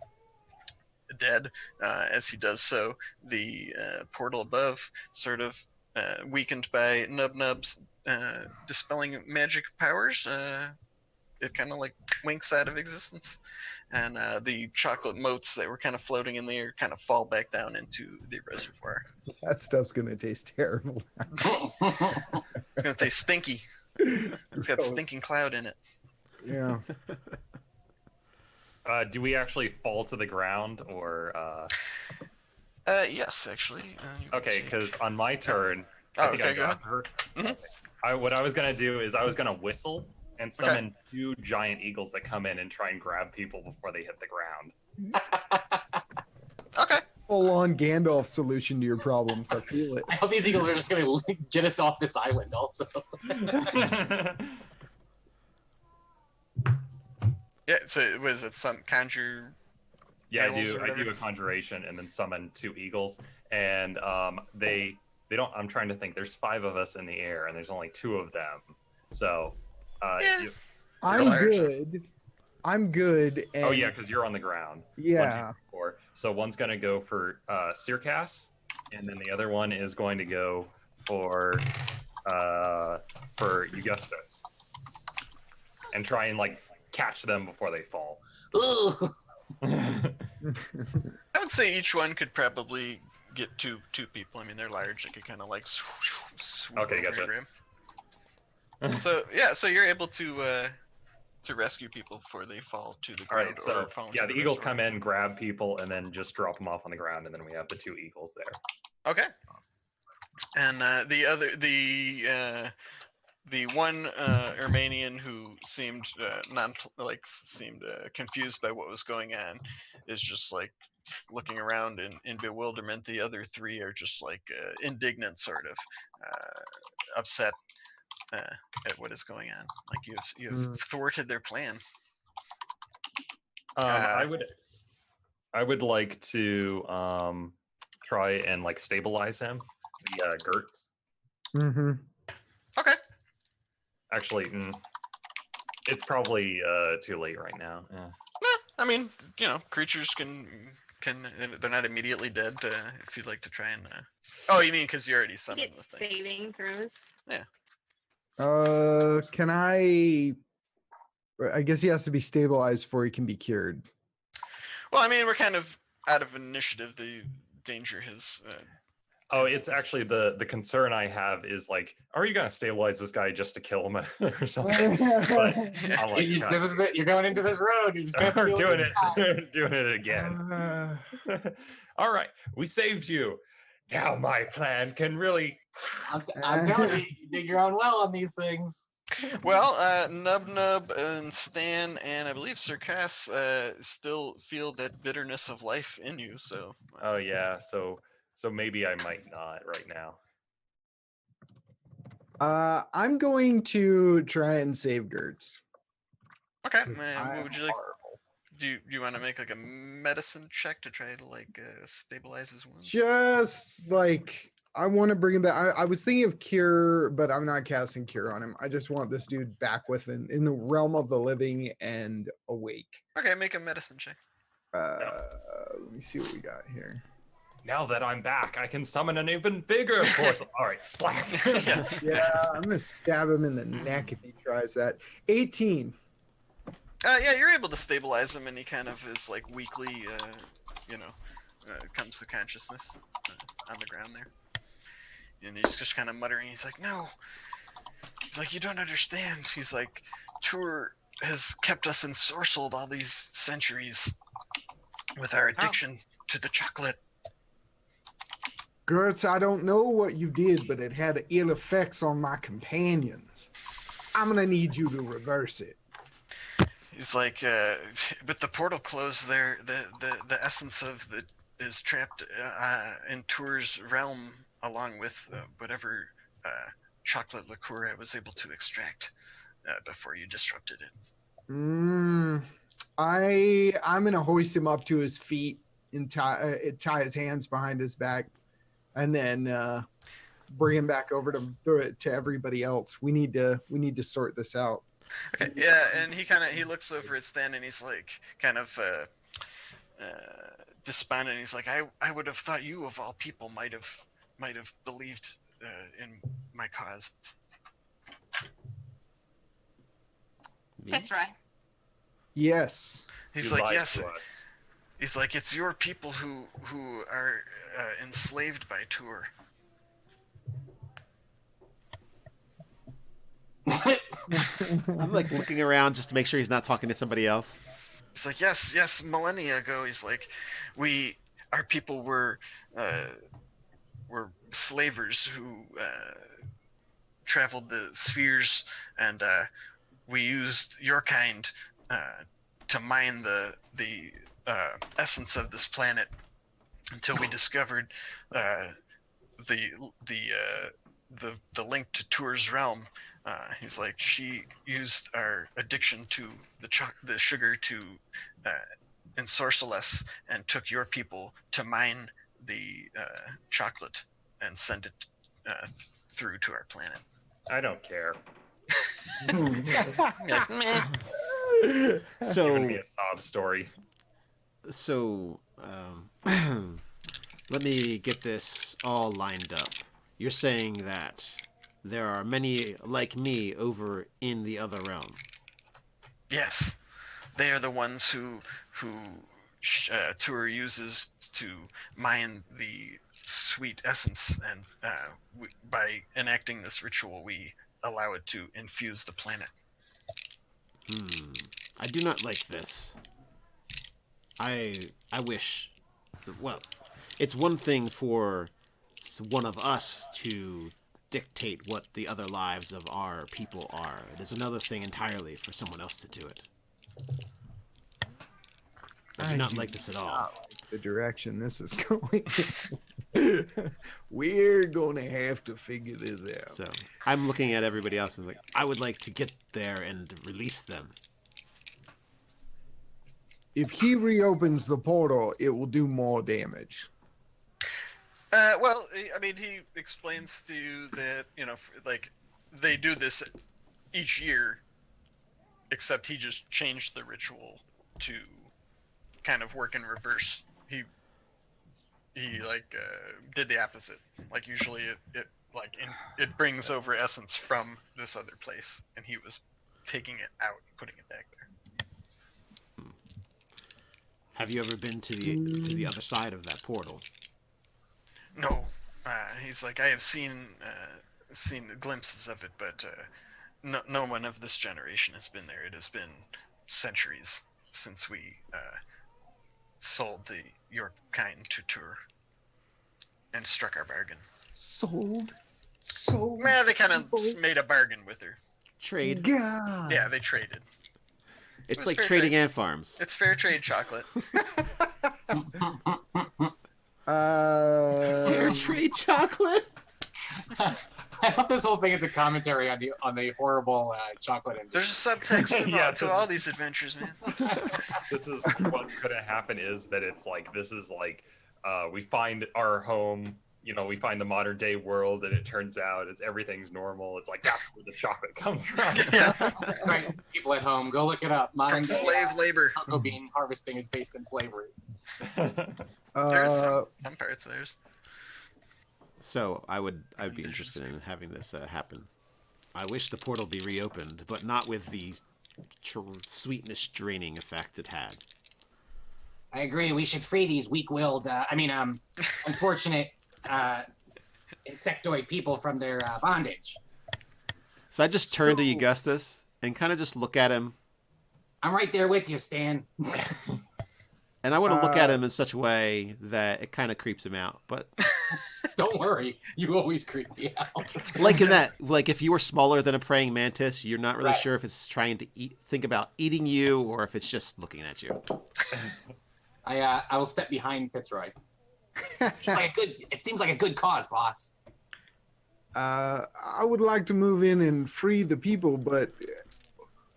dead. As he does so, the portal above, sort of weakened by Nub Nub's dispelling magic powers, it kind of like winks out of existence, and the chocolate motes that were kind of floating in the air kind of fall back down into the reservoir. That stuff's gonna taste terrible. It's gonna taste stinky. It's got stinking cloud in it. Yeah. Do we actually fall to the ground or? Yes, actually. Okay, because on my turn, Oh, I think okay, I go got her. Mhm. What I was gonna do is I was gonna whistle and summon 2 giant eagles that come in and try and grab people before they hit the ground. Okay. Full-on Gandalf solution to your problems. I feel it. I hope these eagles are just going to get us off this island also. Yeah. So was it some conjure? Yeah, I Animals do. or I do whatever? a conjuration and then summon 2 eagles, and they don't. I'm trying to think. There's 5 of us in the air, and there's only 2 of them. So, Yeah. you- I'm Large. good. I'm good. And oh yeah, because you're on the ground. yeah. 1, 2, 3, 4. So one's gonna go for Circas, and then the other one is going to go for Augustus, and try and like catch them before they fall. Ooh. I would say each one could probably get two people. I mean, they're large. They could kind of like swoop Okay, over gotcha. and grab. So yeah, so you're able to rescue people before they fall to the All ground right, so or fall into yeah, the eagles reservoir. come in, grab people, and then just drop them off on the ground, and then we have the 2 eagles there. Okay. And the one Armenian who seemed seemed confused by what was going on is just like looking around in bewilderment. The other 3 are just like indignant, sort of upset at what is going on. Like you've thwarted their plan. I would like to try and like stabilize him. The Gertz. Mm-hmm. Okay. Actually, it's probably too late right now. Yeah. I mean, creatures can they're not immediately dead. If you'd like to try and. Oh, you mean because you already You summoned get the thing? saving throws. Can I guess he has to be stabilized before he can be cured. Well, I mean, we're kind of out of initiative. The danger has. Oh, it's actually the concern I have is like, are you gonna stabilize this guy just to kill him or something? But I'm like, You're going into this road. You're just going to we're deal doing with it, doing it again. All right, we saved you. Now my plan can really. I'm telling you, you dig your own well on these things. Well, Nub Nub and Stan and I believe Circas still feel that bitterness of life in you. So. Oh yeah, so maybe I might not right now. I'm going to try and save Gertz. Okay. I- What would you like? Do you want to make like a medicine check to try to like stabilize his wounds? Just like I want to bring him back. I was thinking of cure, but I'm not casting cure on him. I just want this dude back within in the realm of the living and awake. Okay, make a medicine check. Let me see what we got here. Now that I'm back, I can summon an even bigger portal. All right, slack. Yeah. Yeah, I'm gonna stab him in the neck if he tries that. 18. Yeah, you're able to stabilize him, and he kind of is like weakly, comes to consciousness on the ground there. And he's just kind of muttering. He's like, "No." He's like, "You don't understand." He's like, "Tour has kept us ensorcelled all these centuries with our addiction to the chocolate." Gertz, I don't know what you did, but it had ill effects on my companions. I'm gonna need you to reverse it. He's like, "But the portal closed there. The essence of the is trapped in Tour's realm, along with whatever chocolate liqueur I was able to extract before you disrupted it." I'm gonna hoist him up to his feet and tie his hands behind his back, and then bring him back over to everybody else. We need to sort this out. Okay, yeah, and he looks over at Stan and he's like, kind of despondent. He's like, I would have thought you of all people might have believed in my cause. Me? Fitzroy. Yes. He's You like, lied yes. to us. He's like, it's your people who are enslaved by Tour. I'm like looking around just to make sure he's not talking to somebody else. He's like, yes, millennia ago. He's like, our people were slavers who traveled the spheres, and we used your kind to mine the essence of this planet until we discovered the link to Tour's realm. He's like, she used our addiction to the sugar to ensorcel us, and took your people to mine the chocolate and send it through to our planet. I don't care. Like, meh. So, Giving me a sob story. so let me get this all lined up. You're saying that there are many like me over in the other realm. Yes, they are the ones who Tour uses to mine the sweet essence, and by enacting this ritual, we allow it to infuse the planet. I do not like this. I wish. Well, it's one thing for one of us to dictate what the other lives of our people are. It is another thing entirely for someone else to do it. I do not like this at all. Not like the direction this is going. We're gonna have to figure this out. So I'm looking at everybody else and like, I would like to get there and release them. If he reopens the portal, it will do more damage. Well, I mean, he explains to you that, like, they do this each year, except he just changed the ritual to kind of work in reverse. He did the opposite. Like, usually it brings over essence from this other place, and he was taking it out and putting it back there. Have you ever been to the other side of that portal? No, he's like, I have seen glimpses of it, but no one of this generation has been there. It has been centuries since we sold your kind to Tour and struck our bargain. Sold. Man, they kind of made a bargain with her. Trade. God. Yeah, they traded. It's was like fair trading trade. ant farms. It's fair trade chocolate. Fair trade chocolate? I hope this whole thing is a commentary on the horrible chocolate industry. There's a subtext Yeah, to all these adventures, man. This is what's going to happen is that it's like, this is like, we find our home, we find the modern day world, and it turns out everything's normal. It's like, that's where the chocolate comes from. Yeah. Right, people at home, go look it up. Modern From day slave labor. cocoa bean harvesting is based in slavery. There's some parts there's. So I would be interested in having this happen. I wish the portal be reopened, but not with the sweetness draining effect it had. I agree. We should free these weak-willed, unfortunate insectoid people from their bondage. So I just turn to Augustus and kind of just look at him. I'm right there with you, Stan. And I want to look at him in such a way that it kind of creeps him out. But Don't worry, you always creep me out. like in that, like if you were smaller than a praying mantis, you're not really Right. sure if it's trying to think about eating you or if it's just looking at you. I will step behind Fitzroy. It seems like a good cause, boss. I would like to move in and free the people, but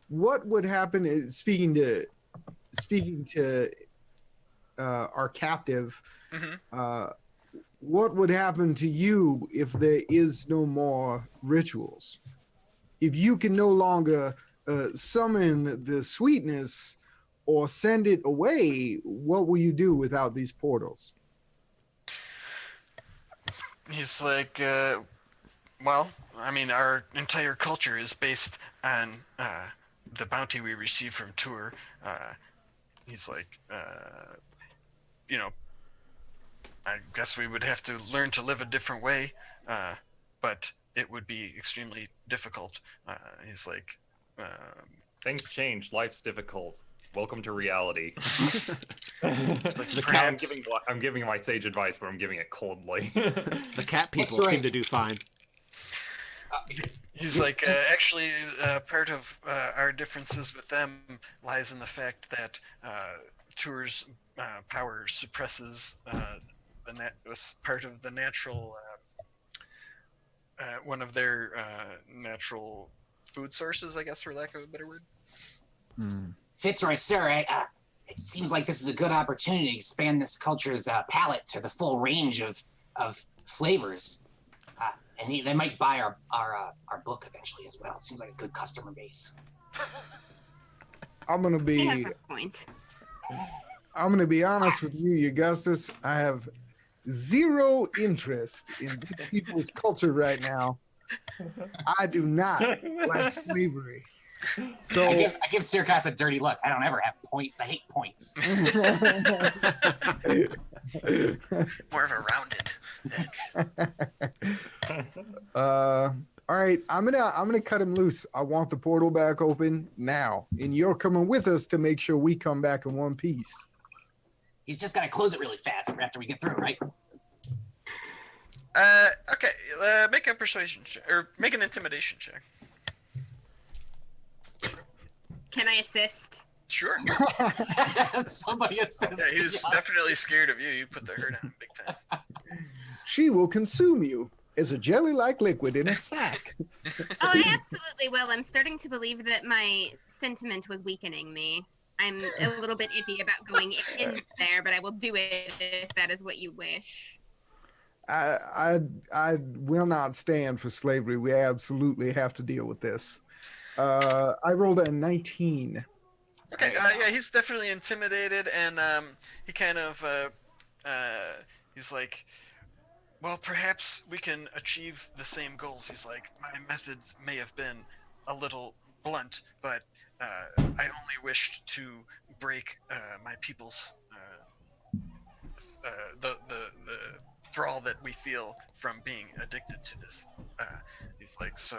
what would happen is speaking to our captive, what would happen to you if there is no more rituals? If you can no longer summon the sweetness or send it away, what will you do without these portals? He's like, well, I mean, our entire culture is based on the bounty we receive from Tour. He's like, you know, I guess we would have to learn to live a different way, but it would be extremely difficult. He's like, Things change. Life's difficult. Welcome to reality. perhaps, I'm giving my sage advice, but I'm giving it coldly. The cat people That's right. seem to do fine. he's like, actually, part of our differences with them lies in the fact that Tour's power suppresses part of the natural, one of their natural food sources, I guess, for lack of a better word. Fitzroy, sir, it seems like this is a good opportunity to expand this culture's palate to the full range of flavors. And they might buy our book eventually as well. It seems like a good customer base. I'm gonna He has be a point. honest with you, Augustus. I have zero interest in these people's culture right now. I do not like slavery. So I give Sirkas a dirty look. I don't ever have points. I hate points. More of a rounded edge. all right, I'm gonna cut him loose. I want the portal back open now, and you're coming with us to make sure we come back in one piece. He's just got to close it really fast after we get through, right? Okay, make a persuasion check, or make an intimidation check. Can I assist? Sure. Somebody assist. Yeah, he was definitely scared of you. You put the hurt on him big time. She will consume you as a jelly-like liquid in a sack. Oh, I absolutely will. I'm starting to believe that my sentiment was weakening me. I'm a little bit iffy about going in there, but I will do it if that is what you wish. I will not stand for slavery. We absolutely have to deal with this. I rolled a 19. Okay, yeah, he's definitely intimidated, and he kind of, he's like, well, perhaps we can achieve the same goals. He's like, my methods may have been a little blunt, but I only wished to break my people's the thrall that we feel from being addicted to this. He's like, so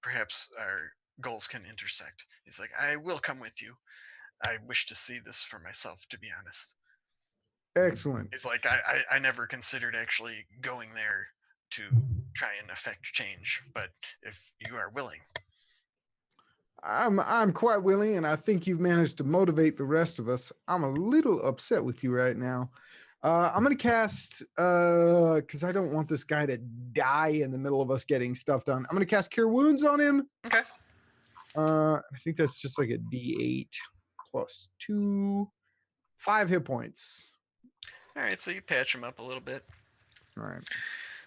perhaps our goals can intersect. He's like, I will come with you. I wish to see this for myself, to be honest. Excellent. He's like, I never considered actually going there to try and affect change, but if you are willing. I'm quite willing, and I think you've managed to motivate the rest of us. I'm a little upset with you right now. I'm gonna cast because I don't want this guy to die in the middle of us getting stuff done. I'm gonna cast Cure Wounds on him. Okay. I think that's just like a D8 plus 2, 5 hit points. All right, so you patch him up a little bit. All right.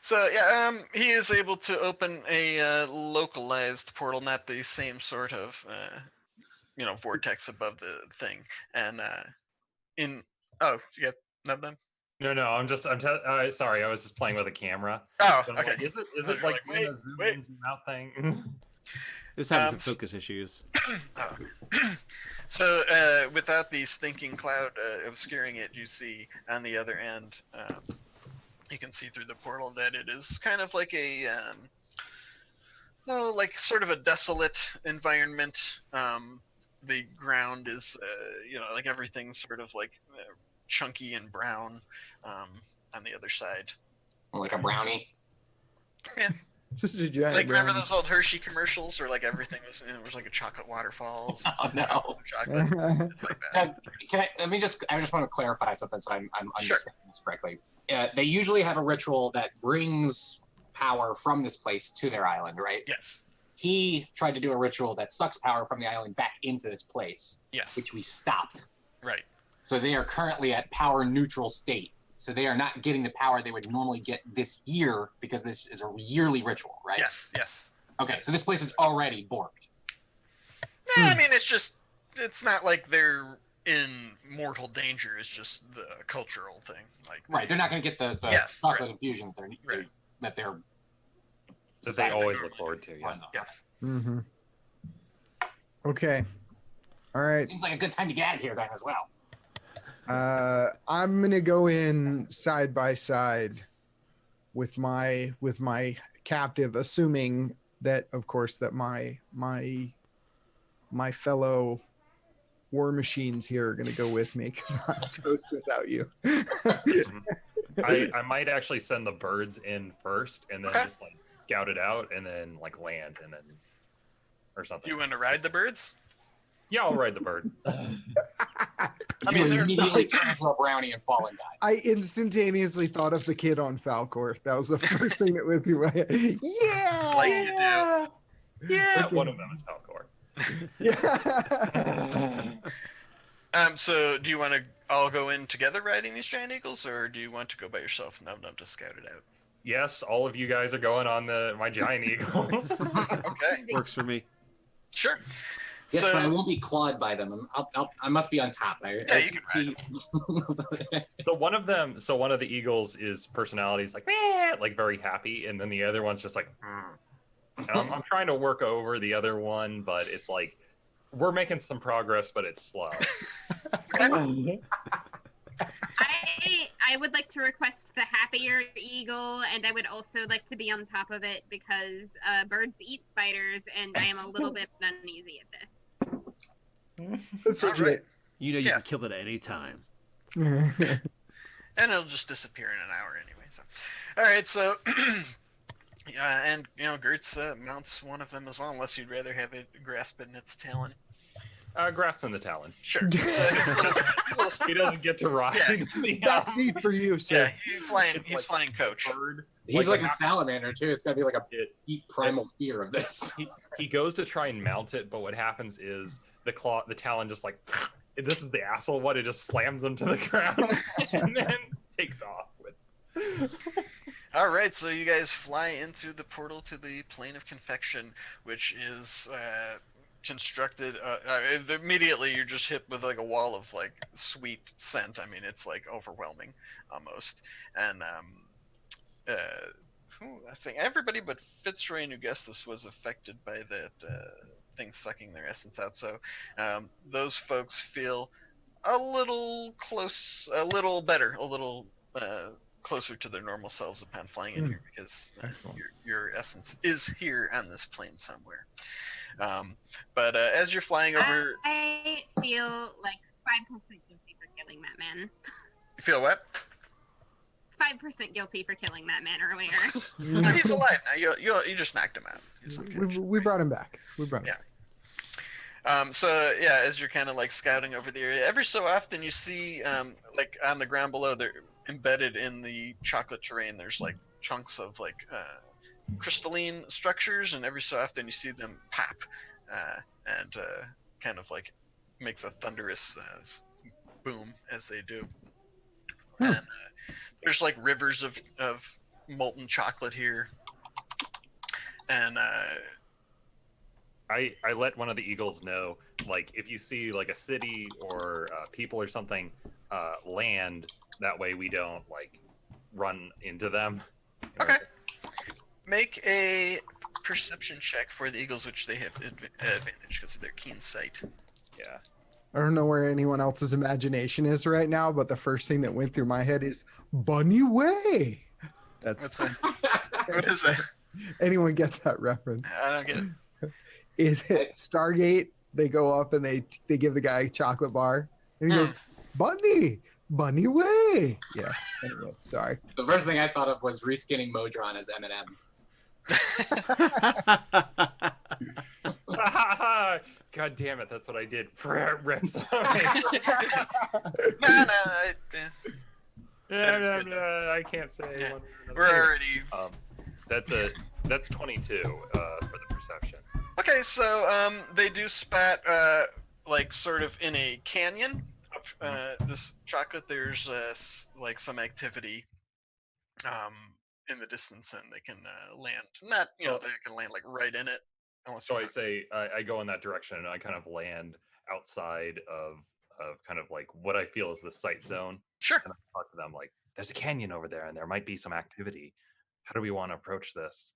So yeah, he is able to open a localized portal, not the same sort of vortex above the thing. And you got Nub Nub? No, I'm sorry. I was just playing with a camera. Oh, So I'm okay. like, is So it you're like like, doing a zoom wait. in, zoom out thing? Just having some focus issues. Oh. So without the stinking cloud obscuring it, you see on the other end, you can see through the portal that it is kind of like a, sort of a desolate environment. The ground is, like everything's sort of like chunky and brown on the other side. Like a brownie. Yeah. Such a giant Like, remember brownie. those old Hershey commercials where like everything was, it was like a chocolate waterfalls. Oh no. Chocolate. It's like that. I just want to clarify something so I'm Sure. understanding this correctly. They usually have a ritual that brings power from this place to their island, right? Yes. He tried to do a ritual that sucks power from the island back into this place, Yes. which we stopped. Right. So they are currently at power neutral state. So they are not getting the power they would normally get this year because this is a yearly ritual, right? Yes. Okay, so this place is already borked. I mean, it's not like they're in mortal danger is just the cultural thing. Like Right, they're not going to get the Yes, chocolate right. infusion Right. that they're That they always look forward to. Yeah. Yes. Mm-hmm. Okay. All right. Seems like a good time to get out of here then as well. I'm gonna go in side by side with my captive, assuming that, of course, that my fellow war machines here are gonna go with me because I'm toast without you. I might actually send the birds in first, and then Okay. just like scout it out, and then like land, and then or something. Do you want to ride the birds? Yeah, I'll ride the bird. I You mean, they're immediately turn into a brownie and fall and die. I instantaneously thought of the kid on Falcor. That was the first thing that went through my head. Yeah. Like you do. Yeah, Okay. one of them is Falcor. Yeah. So do you want to all go in together riding these giant eagles, or do you want to go by yourself? Nub to scout it out. Yes, all of you guys are going on my giant eagles. Okay. Works for me. Sure. Yes, So- but I won't be clawed by them. I must be on top. Yeah, you can ride So one of the eagles is personality is like, "Meh," like very happy, and then the other one's just like, And I'm trying to work over the other one, but it's like we're making some progress, but it's slow. I would like to request the happier eagle, and I would also like to be on top of it because birds eat spiders, and I am a little bit uneasy at this. That's All right. You know you Yeah. can kill it at any time. legit. And it'll just disappear in an hour anyway. So, all right. So, and Gertz mounts one of them as well, unless you'd rather have it grasp it in its talon. Grass in the talon. Sure. He doesn't get to ride. Yeah. the Backseat for you, Yeah, sir. he's flying coach. bird. He's like a Like- salamander too. It's got to be like a It- deep primal fear of this. he goes to try and mount it, but what happens is the talon just like this is the asshole one. It just slams him to the ground and then takes off with. All right, so you guys fly into the portal to the plane of confection, which is constructed. Immediately, you're just hit with like a wall of like sweet scent. I mean, it's like overwhelming, almost. And I think everybody but Fitzroy and Augustus was affected by that thing sucking their essence out. So those folks feel a little better, a little closer to their normal selves upon flying in here because your essence is here on this plane somewhere. But as you're flying over, I feel like 5% guilty for killing that man. you feel what? 5% guilty for killing that man earlier. No, he's alive now. You just knocked him out. He's unconscious. We brought him back. So yeah, as you're kind of like scouting over the area, every so often you see like on the ground below, they're embedded in the chocolate terrain. There's like chunks of like crystalline structures, and every so often you see them pop and kind of like makes a thunderous boom as they do. And there's like rivers of molten chocolate here, and I let one of the eagles know, like if you see like a city or people or something land, that way we don't like run into them. Okay. Make a perception check for the eagles, which they have advantage because of their keen sight. Yeah. I don't know where anyone else's imagination is right now, but the first thing that went through my head is Bunny Way. That's What's that? What is that? anyone gets that reference. I don't get it. It Stargate, they go up and they give the guy a chocolate bar and he goes, Bunny Way. Yeah. Anyway, sorry. The first thing I thought of was reskinning Modron as M&Ms. God damn it, that's what I did. Rips. No. I can't say. Yeah. one or We're another. already. That's 22 for the perception. Okay, so they do spat like sort of in a canyon of this chocolate. There's like some activity in the distance, and they can land. Not they can land like right in it. Unless So you I want- say I go in that direction, and I kind of land outside of of kind of like what I feel is the sight zone. Sure. And I talk to them like, there's a canyon over there and there might be some activity. How do we want to approach this?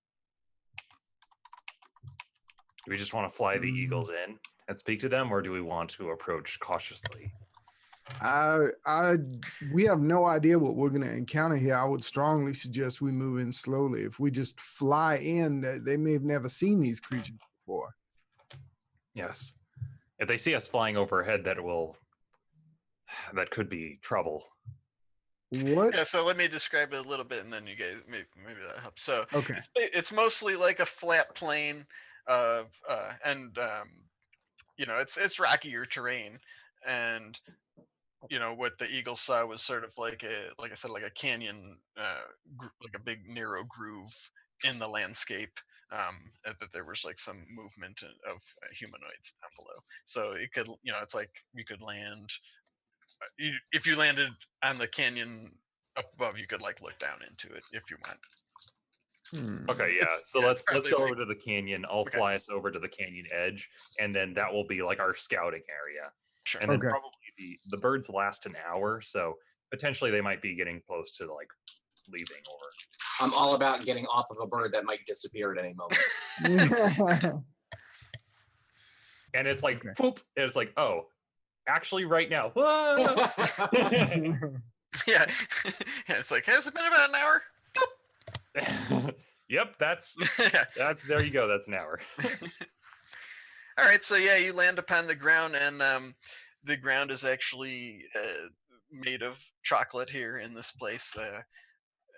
Do we just want to fly the eagles in and speak to them, or do we want to approach cautiously? We have no idea what we're going to encounter here. I would strongly suggest we move in slowly. If we just fly in, they may have never seen these creatures before. Yes. If they see us flying overhead, that could be trouble. What? Yeah, so let me describe it a little bit, and then you guys maybe that helps. So Okay. it's mostly like a flat plain of it's rockier terrain, and what the eagle saw was sort of like I said, like a canyon, like a big narrow groove in the landscape. That there was like some movement of humanoids down below. So it could, it's like you could land. If you landed on the canyon up above, you could like look down into it if you want. Okay, yeah. So let's go like, over to the canyon. I'll fly us over to the canyon edge, and then that will be like our scouting area. Sure. And then Okay. probably the birds last an hour, so potentially they might be getting close to like leaving. Or I'm all about getting off of a bird that might disappear at any moment. and it's like, Okay. whoop, and it's like, oh, actually, right now. Whoa! Yeah. Yeah, it's like, has it been about an hour? Yep, that's there you go. That's an hour. All right, so yeah, you land upon the ground, and the ground is actually made of chocolate here in this place,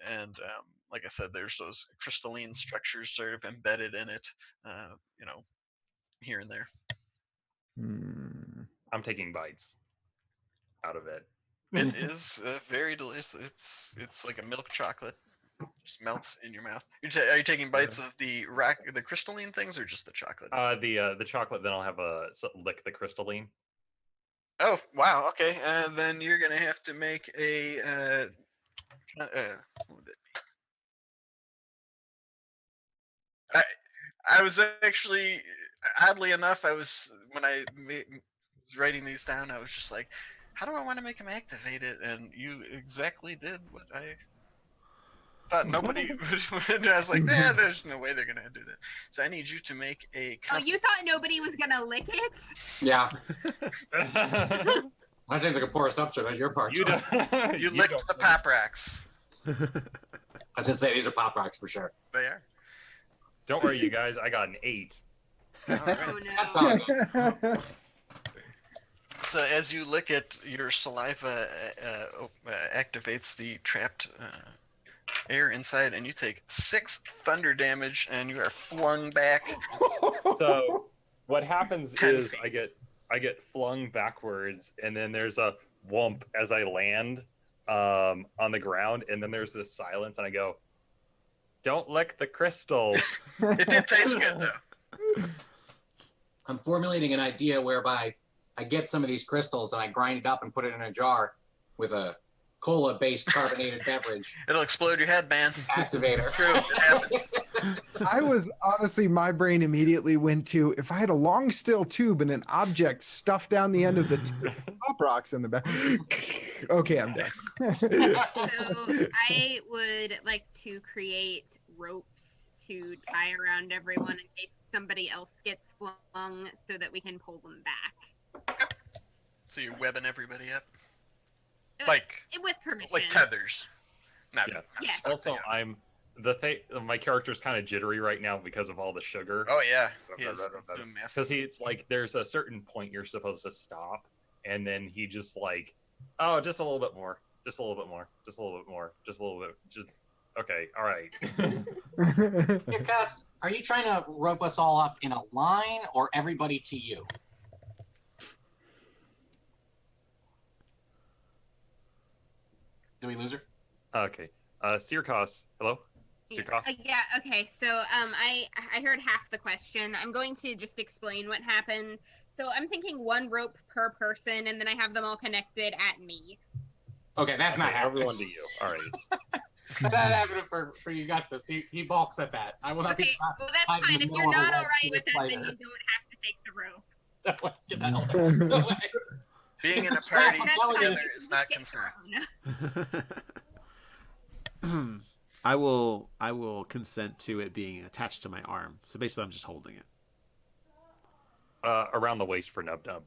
and like I said, there's those crystalline structures sort of embedded in it, here and there. I'm taking bites out of it. It is very delicious. It's like a milk chocolate. Just melts in your mouth. Are you taking bites of the crystalline things, or just the chocolate? The chocolate. Then I'll have lick the crystalline. Oh wow, okay. And then you're gonna have to make a what would that be? I was actually, oddly enough, when I was writing these down, I was just like, how do I want to make him activate it? And you exactly did what I thought nobody would. I was like, there's no way they're gonna do that. So I need you to make a. Oh, you thought nobody was gonna lick it? Yeah. That seems like a poor assumption on your part. You licked the pop rocks. I was gonna say these are pop rocks for sure. They are. Don't worry, you guys. I got an 8. Oh no. So as you lick it, your saliva activates the trapped air inside, and you take 6 thunder damage, and you are flung back. So what happens 10 is feet. I get flung backwards, and then there's a whomp as I land on the ground, and then there's this silence, and I go, "Don't lick the crystals." It did taste good though. I'm formulating an idea whereby I get some of these crystals and I grind it up and put it in a jar with a cola-based carbonated beverage It'll explode your head, man. activator. True. It happened. I was honestly, my brain immediately went to, if I had a long steel tube and an object stuffed down the end of the tube, pop rocks in the back. Okay, I'm done. So I would like to create ropes to tie around everyone in case somebody else gets flung, so that we can pull them back. So you're webbing everybody up, Uh, like with permission. like tethers. Not, Yeah. not Yes. stuck Also, together. my character's kind of jittery right now because of all the sugar. Oh yeah. He is doing massive. Because it's like there's a certain point you're supposed to stop, and then he just like, oh, just a little bit more, just a little bit more, just a little bit more, just a little bit, just okay, all right. Here, Gus, are you trying to rope us all up in a line or everybody to you? Did we lose her? Okay, Sirkos, hello, Sirkos. Yeah, okay. So I heard half the question. I'm going to just explain what happened. So I'm thinking 1 rope per person, and then I have them all connected at me. Okay, that's not Okay, happening. everyone to you. All right. That's not happening for Augustus. He balks at that. I will not be Okay, well that's tied in fine. the If middle you're of a not web all to right with this that, then spider. you don't have to take the rope. Get the hell away. Being in a It's a trap, party I'm telling you. together is not consent. I will consent to it being attached to my arm. So basically, I'm just holding it. Around the waist for Nub Nub.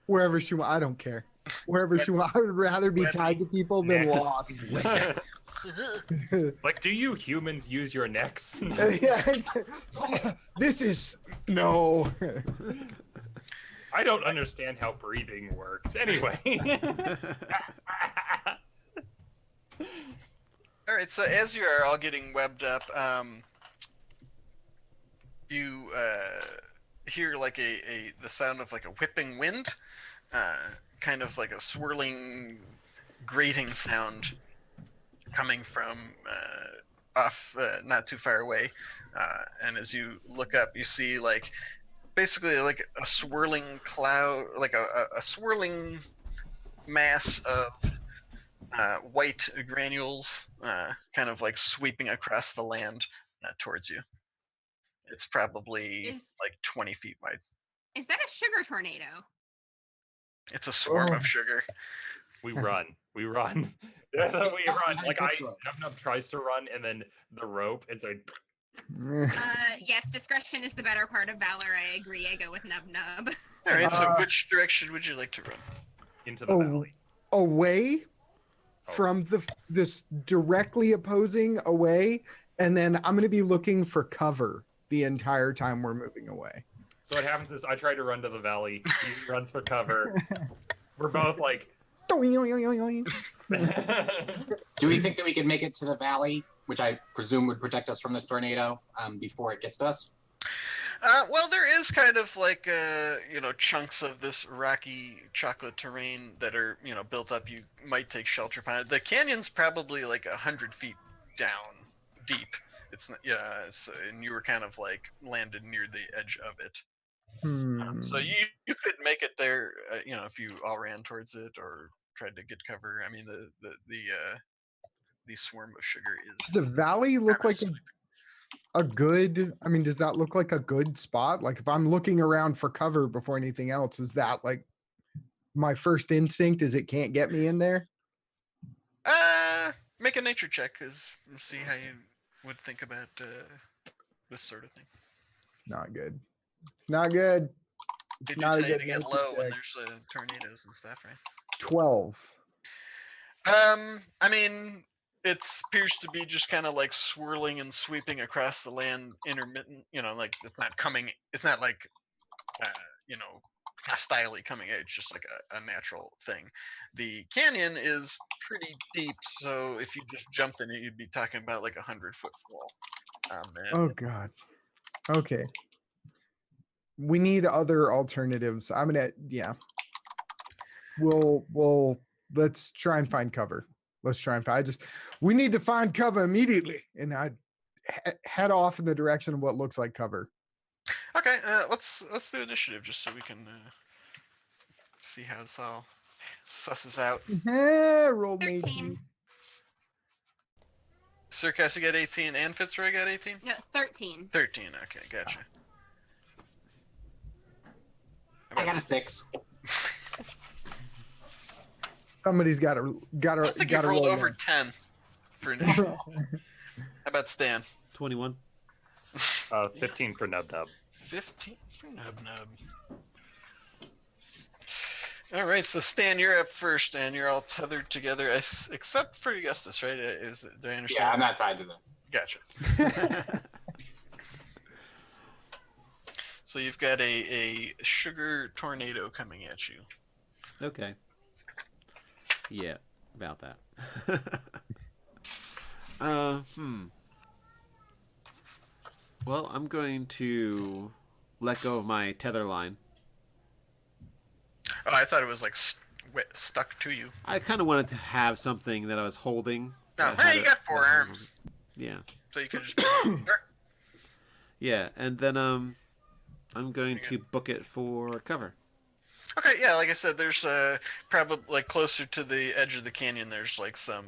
Wherever she wants, I don't care. Wherever she wants, I would rather be tied to people than lost. Like, do you humans use your necks? This is no. I don't understand how breathing works. Anyway. All right, so as you are all getting webbed up, you hear like the sound of like a whipping wind, kind of like a swirling, grating sound coming from off not too far away. And as you look up, you see like basically like a swirling cloud, like a swirling mass of white granules kind of like sweeping across the land towards you. It's probably like 20 feet wide. Is that a sugar tornado? It's a swarm of sugar. We run. We run. We run. Like Nub Nub tries to run, and then the rope, and so. Yes, discretion is the better part of valor. I agree. I go with Nub Nub. All right. So which direction would you like to run? Into the valley. Away from this directly opposing away, and then I'm going to be looking for cover the entire time we're moving away. So what happens is I try to run to the valley. He runs for cover. We're both like. Do we think that we could make it to the valley, which I presume would protect us from this tornado, before it gets to us? Well, there is kind of like chunks of this rocky chocolate terrain that are built up. You might take shelter upon it. The canyon's probably like 100 feet down deep. It's and you were kind of like landed near the edge of it. So you could make it there, if you all ran towards it or tried to get cover. I mean, the swarm of sugar is. Does the valley look like a good? I mean, does that look like a good spot? Like, if I'm looking around for cover before anything else, is that like my first instinct? Is it can't get me in there? Make a nature check, see how you would think about this sort of thing. Not good. It's not good. Did not you a tell you good to get nature low when check. there's tornadoes and stuff, right? 12. I mean, it appears to be just kind of like swirling and sweeping across the land, intermittent. Like it's not like hostilely coming out. It's just like a natural thing. The canyon is pretty deep, so if you just jumped in it, you'd be talking about like 100-foot fall. Oh God. Okay. We need other alternatives. We'll let's try and find cover. We need to find cover immediately. And I head off in the direction of what looks like cover. Okay, let's do initiative just so we can see how this all susses out. Roll 13. Circus, you got 18, and Fitzroy got 18? No, 13. 13, okay, gotcha. I got a 6. Somebody's got to I think you rolled over 10 for initiative. How about Stan? 21. 15 for Nub Nub. 15 for Nub Nub. All right, so Stan, you're up first, and you're all tethered together, except for Augustus, right? Do I understand? Yeah, I'm not tied to this. Gotcha. So you've got a sugar tornado coming at you. Okay. Yeah, about that. Well, I'm going to let go of my tether line. Oh, I thought it was like stuck to you. I kind of wanted to have something that I was holding. No, hey, you got 4 arms. Yeah. So you can just. Yeah, and then I'm going to book it for cover. Okay, yeah, like I said, there's probably like closer to the edge of the canyon. There's like some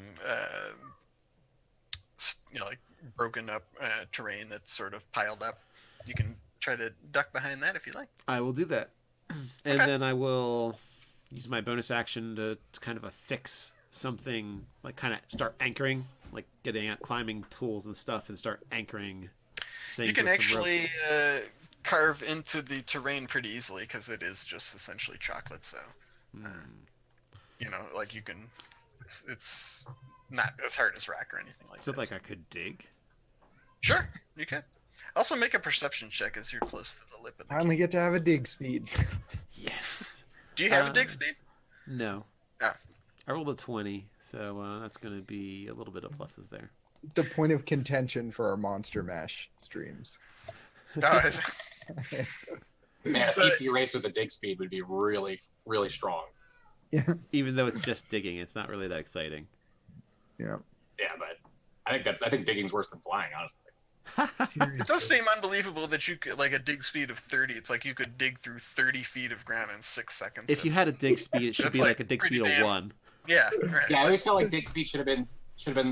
like broken up terrain that's sort of piled up. You can try to duck behind that if you like. I will do that. And Okay. then I will use my bonus action to kind of affix something, like kind of start anchoring, like getting out climbing tools and stuff, and start anchoring things. You can with some rope. actually carve into the terrain pretty easily because it is just essentially chocolate. So, like you can, it's not as hard as rock or anything like So that. like I could dig. Sure, you can. Also, make a perception check as you're close to the lip of the Finally get to have a dig speed. Yes. Do you have a dig speed? No. Oh. I rolled a 20, so that's going to be a little bit of pluses there. The point of contention for our Monster Mash streams. Oh, is it? Man, a PC race with a dig speed would be really, really strong. Yeah. Even though it's just digging, it's not really that exciting. Yeah. Yeah, but I think digging's worse than flying, honestly. It does seem unbelievable that you could, like, a dig speed of 30. It's like you could dig through 30 feet of ground in 6 seconds. If you had a dig speed, it should That's be like a dig pretty speed of damn- 1. Yeah, right. Yeah, I always felt like dig speed should have been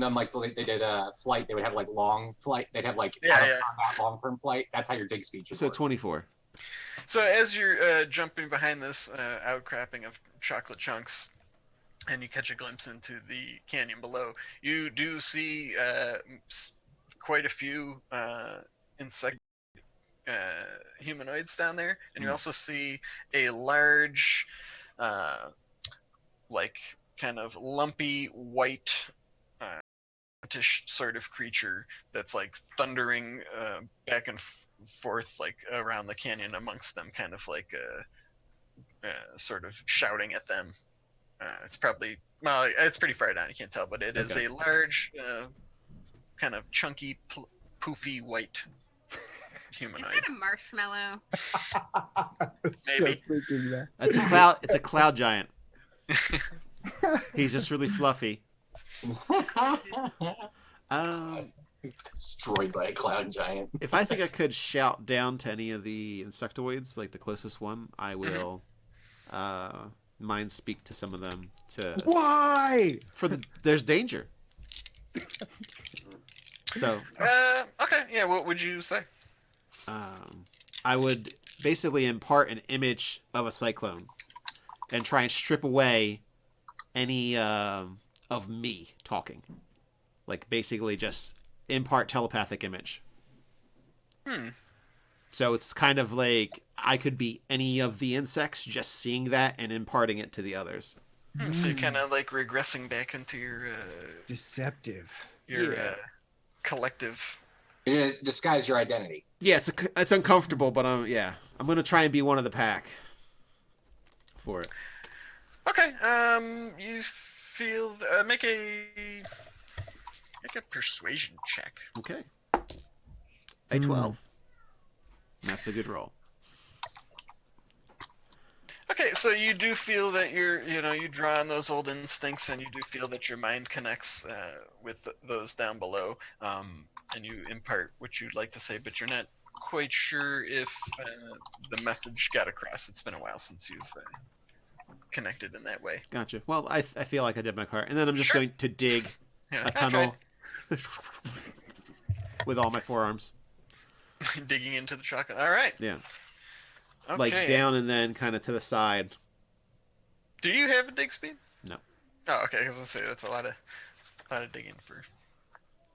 done like they did flight. They would have like long flight. They'd have like Yeah, out of yeah. combat long term flight. That's how your dig speed should So work. 24. So as you're jumping behind this outcropping of chocolate chunks, and you catch a glimpse into the canyon below, you do see quite a few insect humanoids down there, and you also see a large, like kind of lumpy white sort of creature that's like thundering back and forth like around the canyon amongst them, kind of like sort of shouting at them. It's probably, well, it's pretty far down, you can't tell, but it is Okay. a large kind of chunky poofy white Is humanoid. that a marshmallow? I was Maybe. just thinking that. It's a cloud. It's a cloud giant. He's just really fluffy. Destroyed by a cloud giant. If I think I could shout down to any of the insectoids, like the closest one, I will mind speak to some of them to Why? there's danger. So Okay, yeah, what would you say? I would basically impart an image of a cyclone and try and strip away any of me talking. Like basically just impart telepathic image. So it's kind of like I could be any of the insects, just seeing that and imparting it to the others. So you're kind of like regressing back into your Deceptive. Yeah. collective. You just disguise your identity. Yeah, it's uncomfortable, but I'm gonna try and be one of the pack for it. Okay, you feel make a persuasion check. Okay. A 12. That's a good roll. Okay, so you do feel that you draw on those old instincts, and you do feel that your mind connects with those down below, and you impart what you'd like to say, but you're not quite sure if the message got across. It's been a while since you've connected in that way. Gotcha. Well, I feel like I did my part, and then I'm just Sure. going to dig Yeah, a that's tunnel with all my forearms. right. Digging into the chocolate. All right. Yeah, Okay. like down and then kind of to the side. Do you have a dig speed? No. Oh, okay. I was gonna say that's a lot of digging for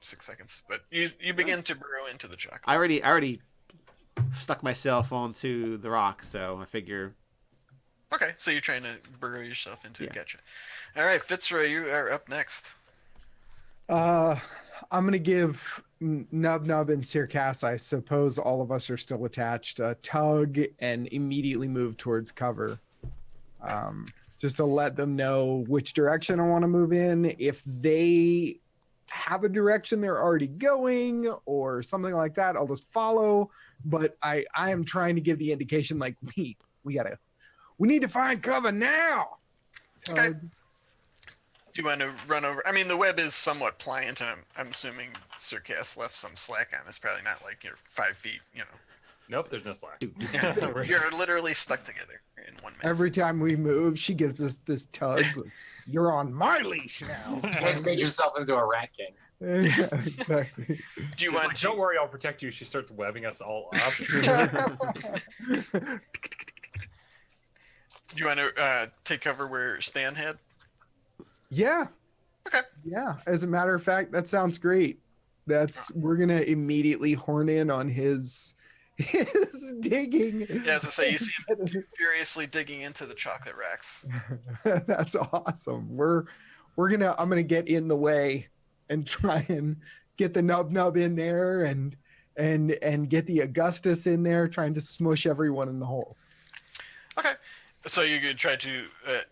6 seconds, but you begin to burrow into the chocolate. I already stuck myself onto the rock, so I figure. Okay, so you're trying to burrow yourself into it. Yeah. Gotcha. All right, Fitzroy, you are up next. I'm gonna give Nub Nub and Circass, I suppose all of us are still attached, a tug and immediately move towards cover. Just to let them know which direction I want to move in. If they have a direction they're already going or something like that, I'll just follow. But I am trying to give the indication like we need to find cover now. Okay. Tug. Do you want to run over? I mean, the web is somewhat pliant. I'm assuming Circass left some slack on. It's probably not like you're 5 feet. Nope, there's no slack. You're literally stuck together in one mass. Every time we move, she gives us this tug. You're on my leash now. You guys made yourself into a rat king. Yeah, exactly. Do you She's want like, to? don't worry, I'll protect you. She starts webbing us all up. You want to take cover where Stan had? Yeah. Okay. Yeah. As a matter of fact, that sounds great. We're gonna immediately horn in on his digging. Yeah, as I say, you see him furiously digging into the chocolate racks. That's awesome. I'm gonna get in the way and try and get the nub in there and get the Augustus in there, trying to smush everyone in the hole. Okay. So you could try to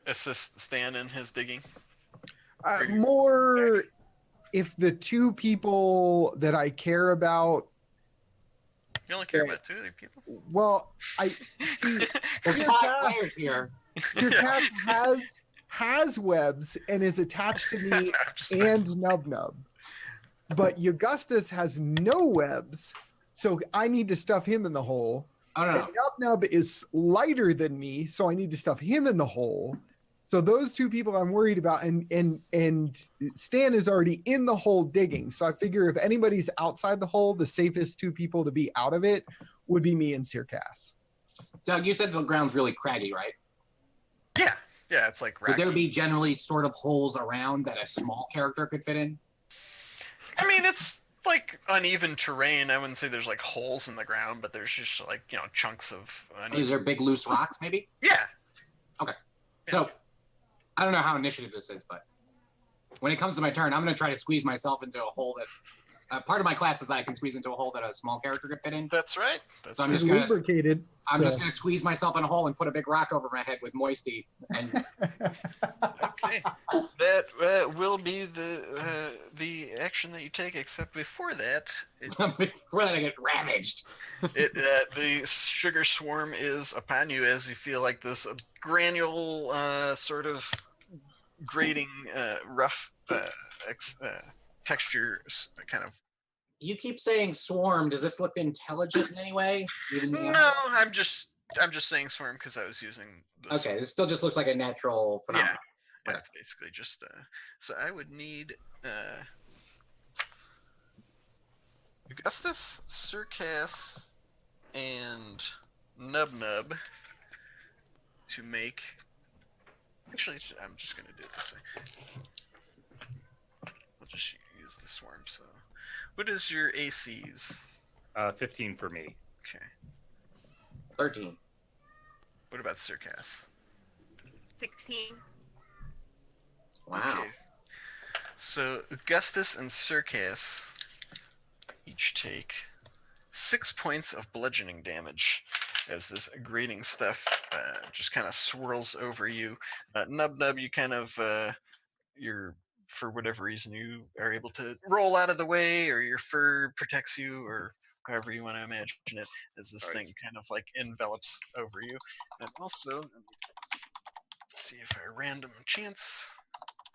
assist Stan in his digging? More if the two people that I care about. You only care about 2 other people? Well, I see. There's 5 players here. Circass has webs and is attached to me and Nub. But Augustus has no webs, so I need to stuff him in the hole. Oh no. And Nub is lighter than me, so I need to stuff him in the hole. So those 2 people I'm worried about, and Stan is already in the hole digging. So I figure if anybody's outside the hole, the safest 2 people to be out of it would be me and Circass. Doug, you said the ground's really craggy, right? Yeah. Yeah, it's like Would rocky. there be generally sort of holes around that a small character could fit in? I mean, it's like uneven terrain. I wouldn't say there's like holes in the ground, but there's just like, chunks of uneven. Is there big loose rocks, maybe? Yeah. So, I don't know how initiative this is, but when it comes to my turn, I'm going to try to squeeze myself into a hole that part of my class is that I can squeeze into a hole that a small character could fit in. That's right. So I'm It's just gonna lubricated. just gonna squeeze myself in a hole and put a big rock over my head with moisty. And Okay. That will be the action that you take. Except before that, before that I get ravaged. the sugar swarm is upon you as you feel like this granule sort of grating rough texture kind of. You keep saying swarm. Does this look intelligent in any way? Even though- No, I'm just saying swarm because I was using. Okay, this still just looks like a natural phenomenon. Yeah, it's basically just. So I would need Augustus, Circass, and Nub to make. Actually, I'm just gonna do it this way. I'll just use the swarm. So, what is your ACs? 15 for me. Okay. 13. What about Circass? 16. Wow. Okay. So Augustus and Circass each take 6 points of bludgeoning damage as this grating stuff just kind of swirls over you. Nub, you kind of for whatever reason you are able to roll out of the way, or your fur protects you, or however you want to imagine it, as this thing kind of like envelops over you. And also, let's see if I random chance,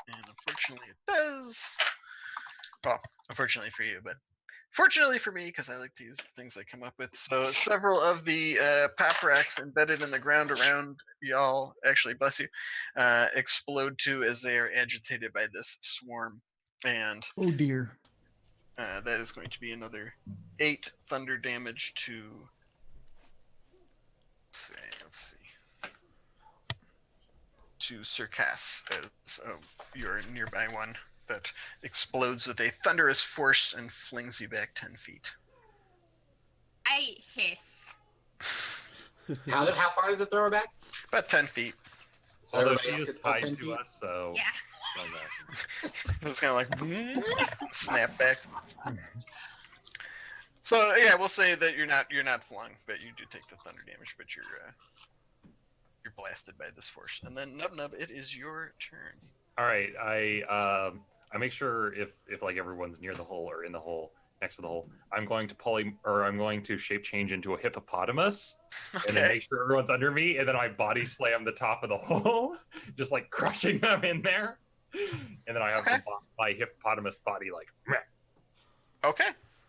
and unfortunately it does. Well, unfortunately for you, but fortunately for me, because I like to use the things I come up with. So several of the pop racks embedded in the ground around y'all, actually, bless you, explode too as they are agitated by this swarm. And Oh dear. that is going to be another 8 thunder damage to. Let's see. To Circass, as your nearby one that explodes with a thunderous force and flings you back 10 feet. I hiss. How far does it throw her back? About 10 feet. So Although everybody she else is gets about 10 tied to feet? us, so. Yeah. It was kind of like snap back. So yeah, we'll say that you're not flung, but you do take the thunder damage, but you're blasted by this force. And then Nub, it is your turn. All right, I make sure if like everyone's near the hole or in the hole next to the hole, I'm going to shape change into a hippopotamus, and then Okay. make sure everyone's under me, and then I body slam the top of the hole, just like crushing them in there, and then I have my hippopotamus body like. Meh. Okay.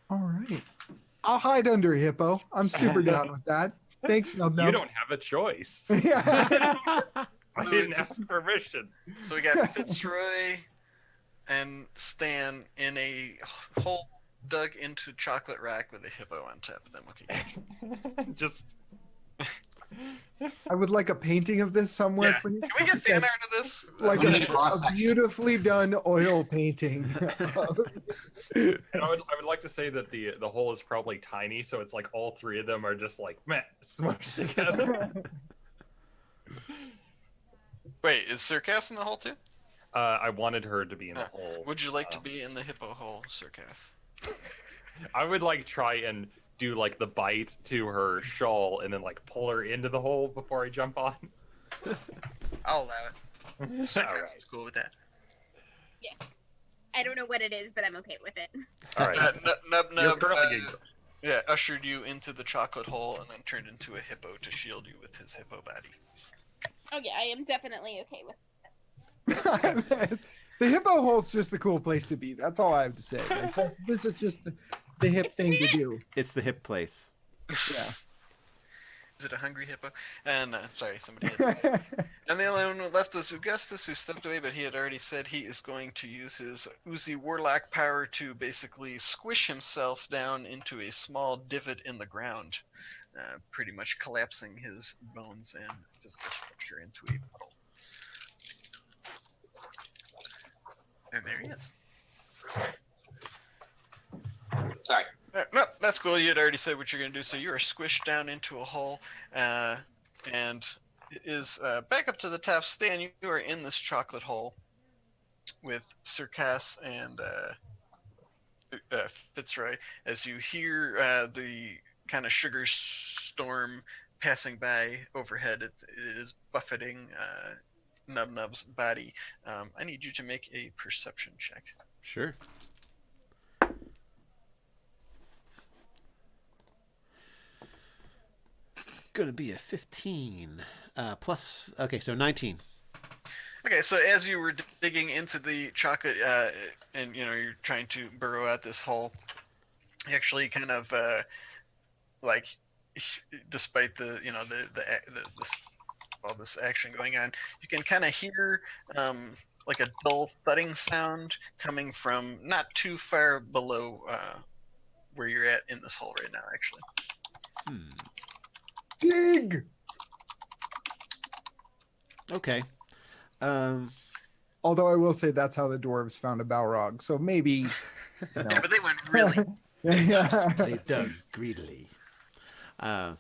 All right. I'll hide under a hippo. I'm super down with that. Thanks, Nub. You don't have a choice. Yeah. I didn't ask permission. So we got Fitzroy and Stan in a hole dug into chocolate rack with a hippo on top of them. Okay. Just I would like a painting of this somewhere, Yeah. please. Can we get fan art of this? Like We a, need cross a section. beautifully done oil painting. And I would like to say that the hole is probably tiny, so it's like all three of them are just like meh, smushed together. Wait, is Circass in the hole too? I wanted her to be in the hole. Would you like to be in the hippo hole, Circass? I would like try and do like the bite to her shawl and then like pull her into the hole before I jump on. I'll allow it. Circass is cool with that. Yes. I don't know what it is, but I'm okay with it. All right. Nub You're Nub currently getting... ushered you into the chocolate hole and then turned into a hippo to shield you with his hippo body. Oh yeah, I am definitely okay with The hippo hole's just the cool place to be. That's all I have to say. Like, this is just the hip thing to do. It's the hip place. Yeah. Is it a hungry hippo? And sorry, somebody had... And the only one left was Augustus, who stepped away, but he had already said he is going to use his Uzi Warlock power to basically squish himself down into a small divot in the ground, pretty much collapsing his bones and physical structure into a puddle. And there he is. Sorry. No, that's cool. You had already said what you're going to do, so you are squished down into a hole, and it is back up to the top. Stan, you are in this chocolate hole with Circass and Fitzroy as you hear the kind of sugar storm passing by overhead. It is buffeting Nub Nub's body. I need you to make a perception check. Sure. It's gonna be a 15 plus. Okay, so 19. Okay, so as you were digging into the chocolate, and you're trying to burrow out this hole, you actually kind of like, despite the all this action going on, you can kind of hear like a dull thudding sound coming from not too far below where you're at in this hole right now, actually. Dig! Okay. Although I will say that's how the dwarves found a Balrog. So maybe. Yeah, but they went really. Yeah. They dug greedily. I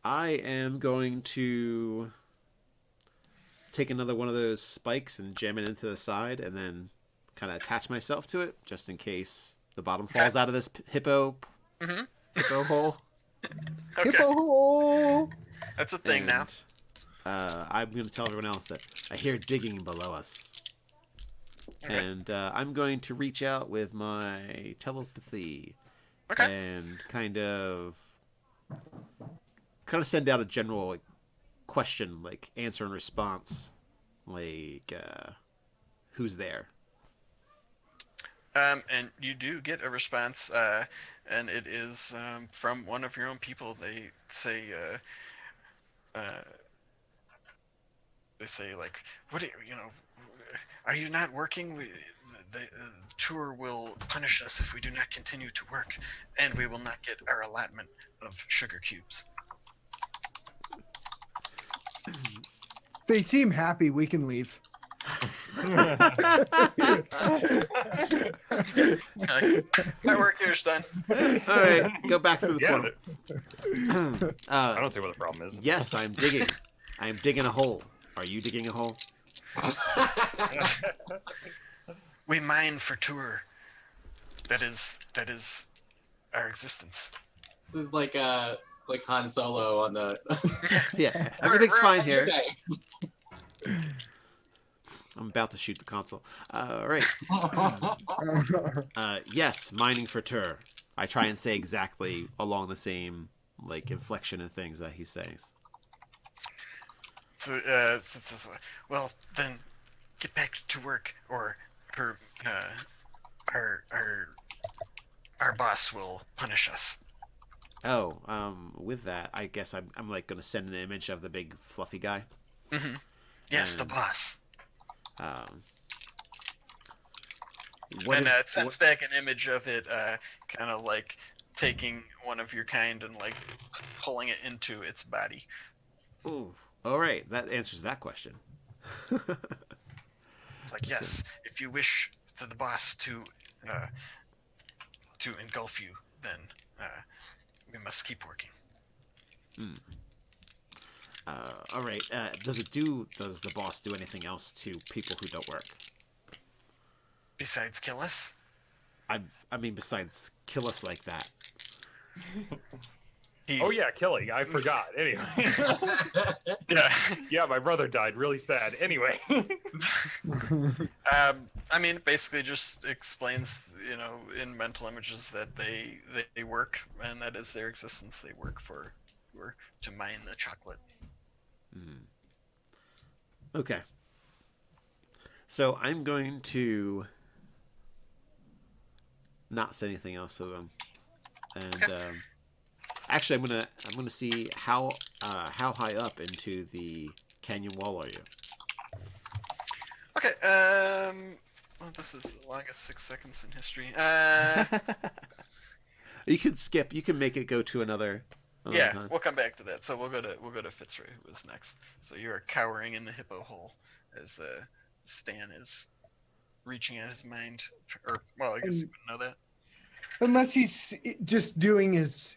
am going to take another one of those spikes and jam it into the side and then kind of attach myself to it just in case the bottom falls out of this hippo hole. Okay. Hippo hole! That's a thing now. I'm going to tell everyone else that I hear digging below us. Okay. And I'm going to reach out with my telepathy Okay. and kind of send out a general question, like answer and response, like who's there? And you do get a response, and it is from one of your own people. They say, like, what do are you not working? The tour will punish us if we do not continue to work, and we will not get our allotment of sugar cubes. They seem happy. We can leave. My work here's done. All right, go back through the Yeah, portal. I don't see what the problem is. Yes, I'm digging. I'm digging a hole. Are you digging a hole? We mine for tour. That is our existence. This is like Han Solo on the. Yeah, everything's fine here. Day. I'm about to shoot the console. All right. Yes, mining for Tur. I try and say exactly along the same inflection and things that he says. So, well, then get back to work, or our boss will punish us. Oh, with that, I guess I'm gonna send an image of the big fluffy guy. Mm-hmm. Yes, And, the boss. What And is- it sends back an image of it, kind of like taking one of your kind and like pulling it into its body. Ooh. All right, that answers that question. It's like, yes, if you wish for the boss to engulf you, then we must keep working. All right. Does the boss do anything else to people who don't work? Besides kill us? I mean, besides kill us like that. Oh yeah, killing. I forgot. Anyway. Yeah. Yeah, my brother died. Really sad. Anyway. I mean, it basically just explains, in mental images that they work, and that is their existence. They work to mine the chocolate. Okay. So I'm going to not say anything else to them, and actually, I'm gonna see how high up into the canyon wall are you? Okay. Well, this is the longest 6 seconds in history. You can skip. You can make it go to another Yeah, time. we'll come back to that. So we'll go to Fitzroy, who is next. So you are cowering in the hippo hole as Stan is reaching at his mind, or well, I guess you wouldn't know that. Unless he's just doing his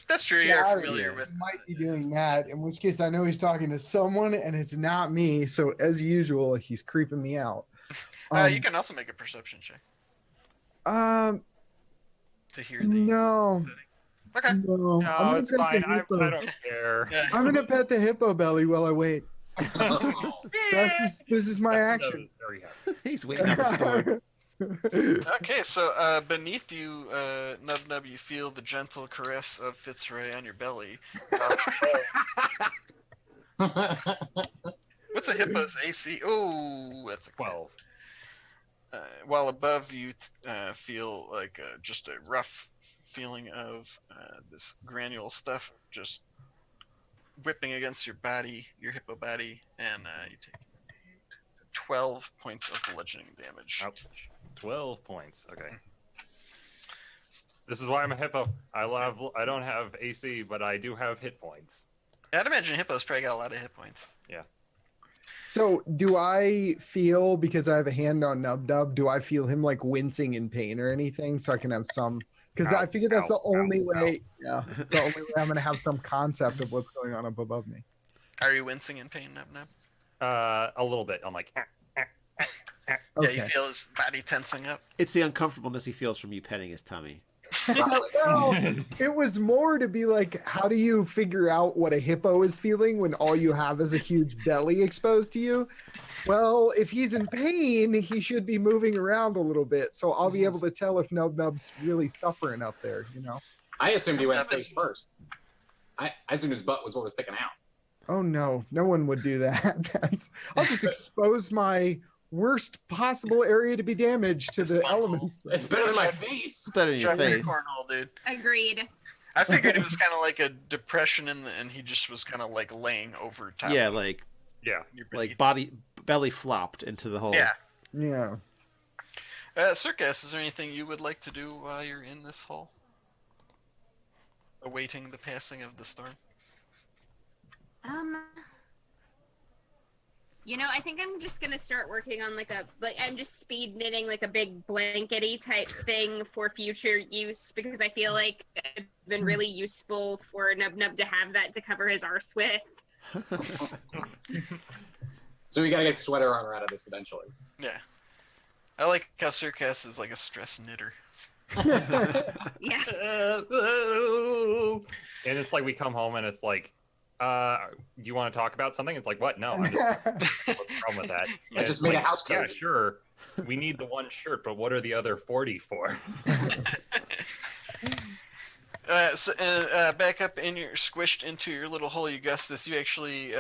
That's true. You're familiar yeah. with. might be doing that, in which case I know he's talking to someone and it's not me. So as usual, he's creeping me out. You can also make a perception check to hear the. no. Okay. No, No, gonna it's pet the fine. I hippo. don't care. Yeah. I'm gonna pet the hippo belly while I wait. This is my That's action. very happy. He's waiting out the storm. Okay, so beneath you, Nub Nub, you feel the gentle caress of Fitzroy on your belly. What's a hippo's AC? Oh, that's a 12. while above you feel like just a rough feeling of this granule stuff just whipping against your body, your hippo body, and you take 12 points of bludgeoning damage. Ouch. 12 points. Okay. This is why I'm a hippo. I don't have AC, but I do have hit points. I'd imagine hippos probably got a lot of hit points. Yeah. So do I feel, because I have a hand on Nub Nub, do I feel him like wincing in pain or anything, so I can have some, because I figure that's the only way, the only way I'm going to have some concept of what's going on up above me. Are you wincing in pain, Nub Nub? A little bit. I'm like, Yeah, you feel his body tensing up. It's the uncomfortableness he feels from you petting his tummy. Well, it was more to be like, how do you figure out what a hippo is feeling when all you have is a huge belly exposed to you? Well, if he's in pain, he should be moving around a little bit, so I'll be able to tell if Nub Nub's really suffering up there, I assumed he went face first. I assumed his butt was what was sticking out. Oh no, no one would do that. I'll just expose my worst possible area to be damaged to the elements. It's better than my face. It's better in your Try your face. cornhole, dude. Agreed. I figured it was kind of like a depression and he just was kind of like laying over top. Yeah, of like yeah. your beneath. belly flopped into the hole. Yeah. Yeah. Circus, is there anything you would like to do while you're in this hole? Awaiting the passing of the storm? I think I'm just gonna start working on I'm just speed knitting like a big blankety type thing for future use, because I feel like it's been really useful for Nub Nub to have that to cover his arse with. So we gotta get sweater armor out of this eventually. Yeah. I like how Circus is like a stress knitter. Yeah. And it's like we come home and it's like, do you want to talk about something? It's like, what? No, I'm just what's the problem with that? I just made a house cozy. Yeah, sure. We need the one shirt, but what are the other 40 for? Back up in your squished into your little hole, you guessed this. You actually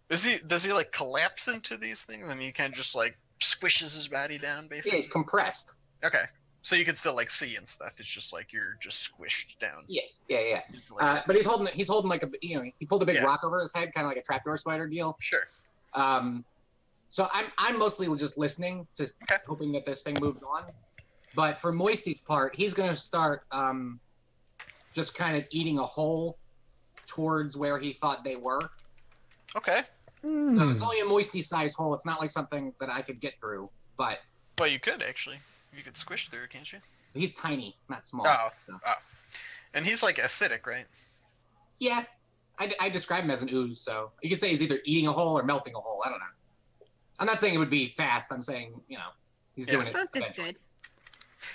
does he like collapse into these things? I mean, he kind of just like squishes his body down, basically. Yeah, he's compressed. Okay, so you can still like see and stuff. It's just like you're just squished down. Yeah. But he's holding like he pulled a big Yeah. rock over his head, kind of like a trapdoor spider deal. Sure. So I'm mostly just listening, just hoping that this thing moves on. But for Moisty's part, he's gonna start just kind of eating a hole towards where he thought they were. Okay. No, it's only a moisty-sized hole. It's not like something that I could get through, but... Well, you could, actually. You could squish through, can't you? He's tiny, not small. Oh. So. Oh. And he's, like, acidic, right? Yeah. I describe him as an ooze, so... You could say he's either eating a hole or melting a hole. I don't know. I'm not saying it would be fast. I'm saying, he's doing it. Both is eventually. good.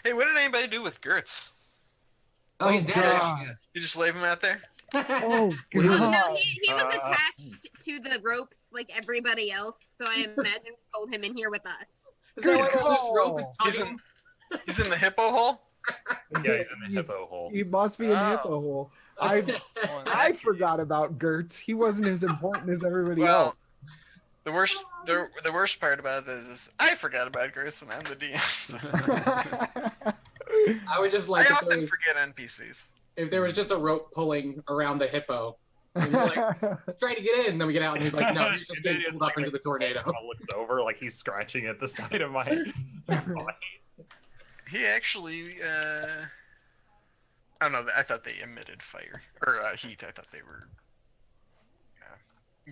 Hey, what did anybody do with Gertz? Oh, he's Oh, dead. God. Yes. You just leave him out there? Oh, No, God. he was attached to the ropes like everybody else, so I imagine we hold him in here with us. Is that why Good the loose rope is call. tugging? He's in the hippo hole? Yeah, he's in the hippo hole. He must be in the Oh. hippo hole. I forgot about Gertz. He wasn't as important as everybody Well, else. the worst part about this is I forgot about Gertz and I'm the DM. I would just I like if there, often was, forget NPCs. if there was just a rope pulling around the hippo. And you're like, trying to get in, and then we get out, and he's like, no, he's just And then getting it's pulled up like into the tornado. Kind of looks over like he's scratching at the side of my body. He actually, I don't know. I thought they emitted fire or heat. I thought they were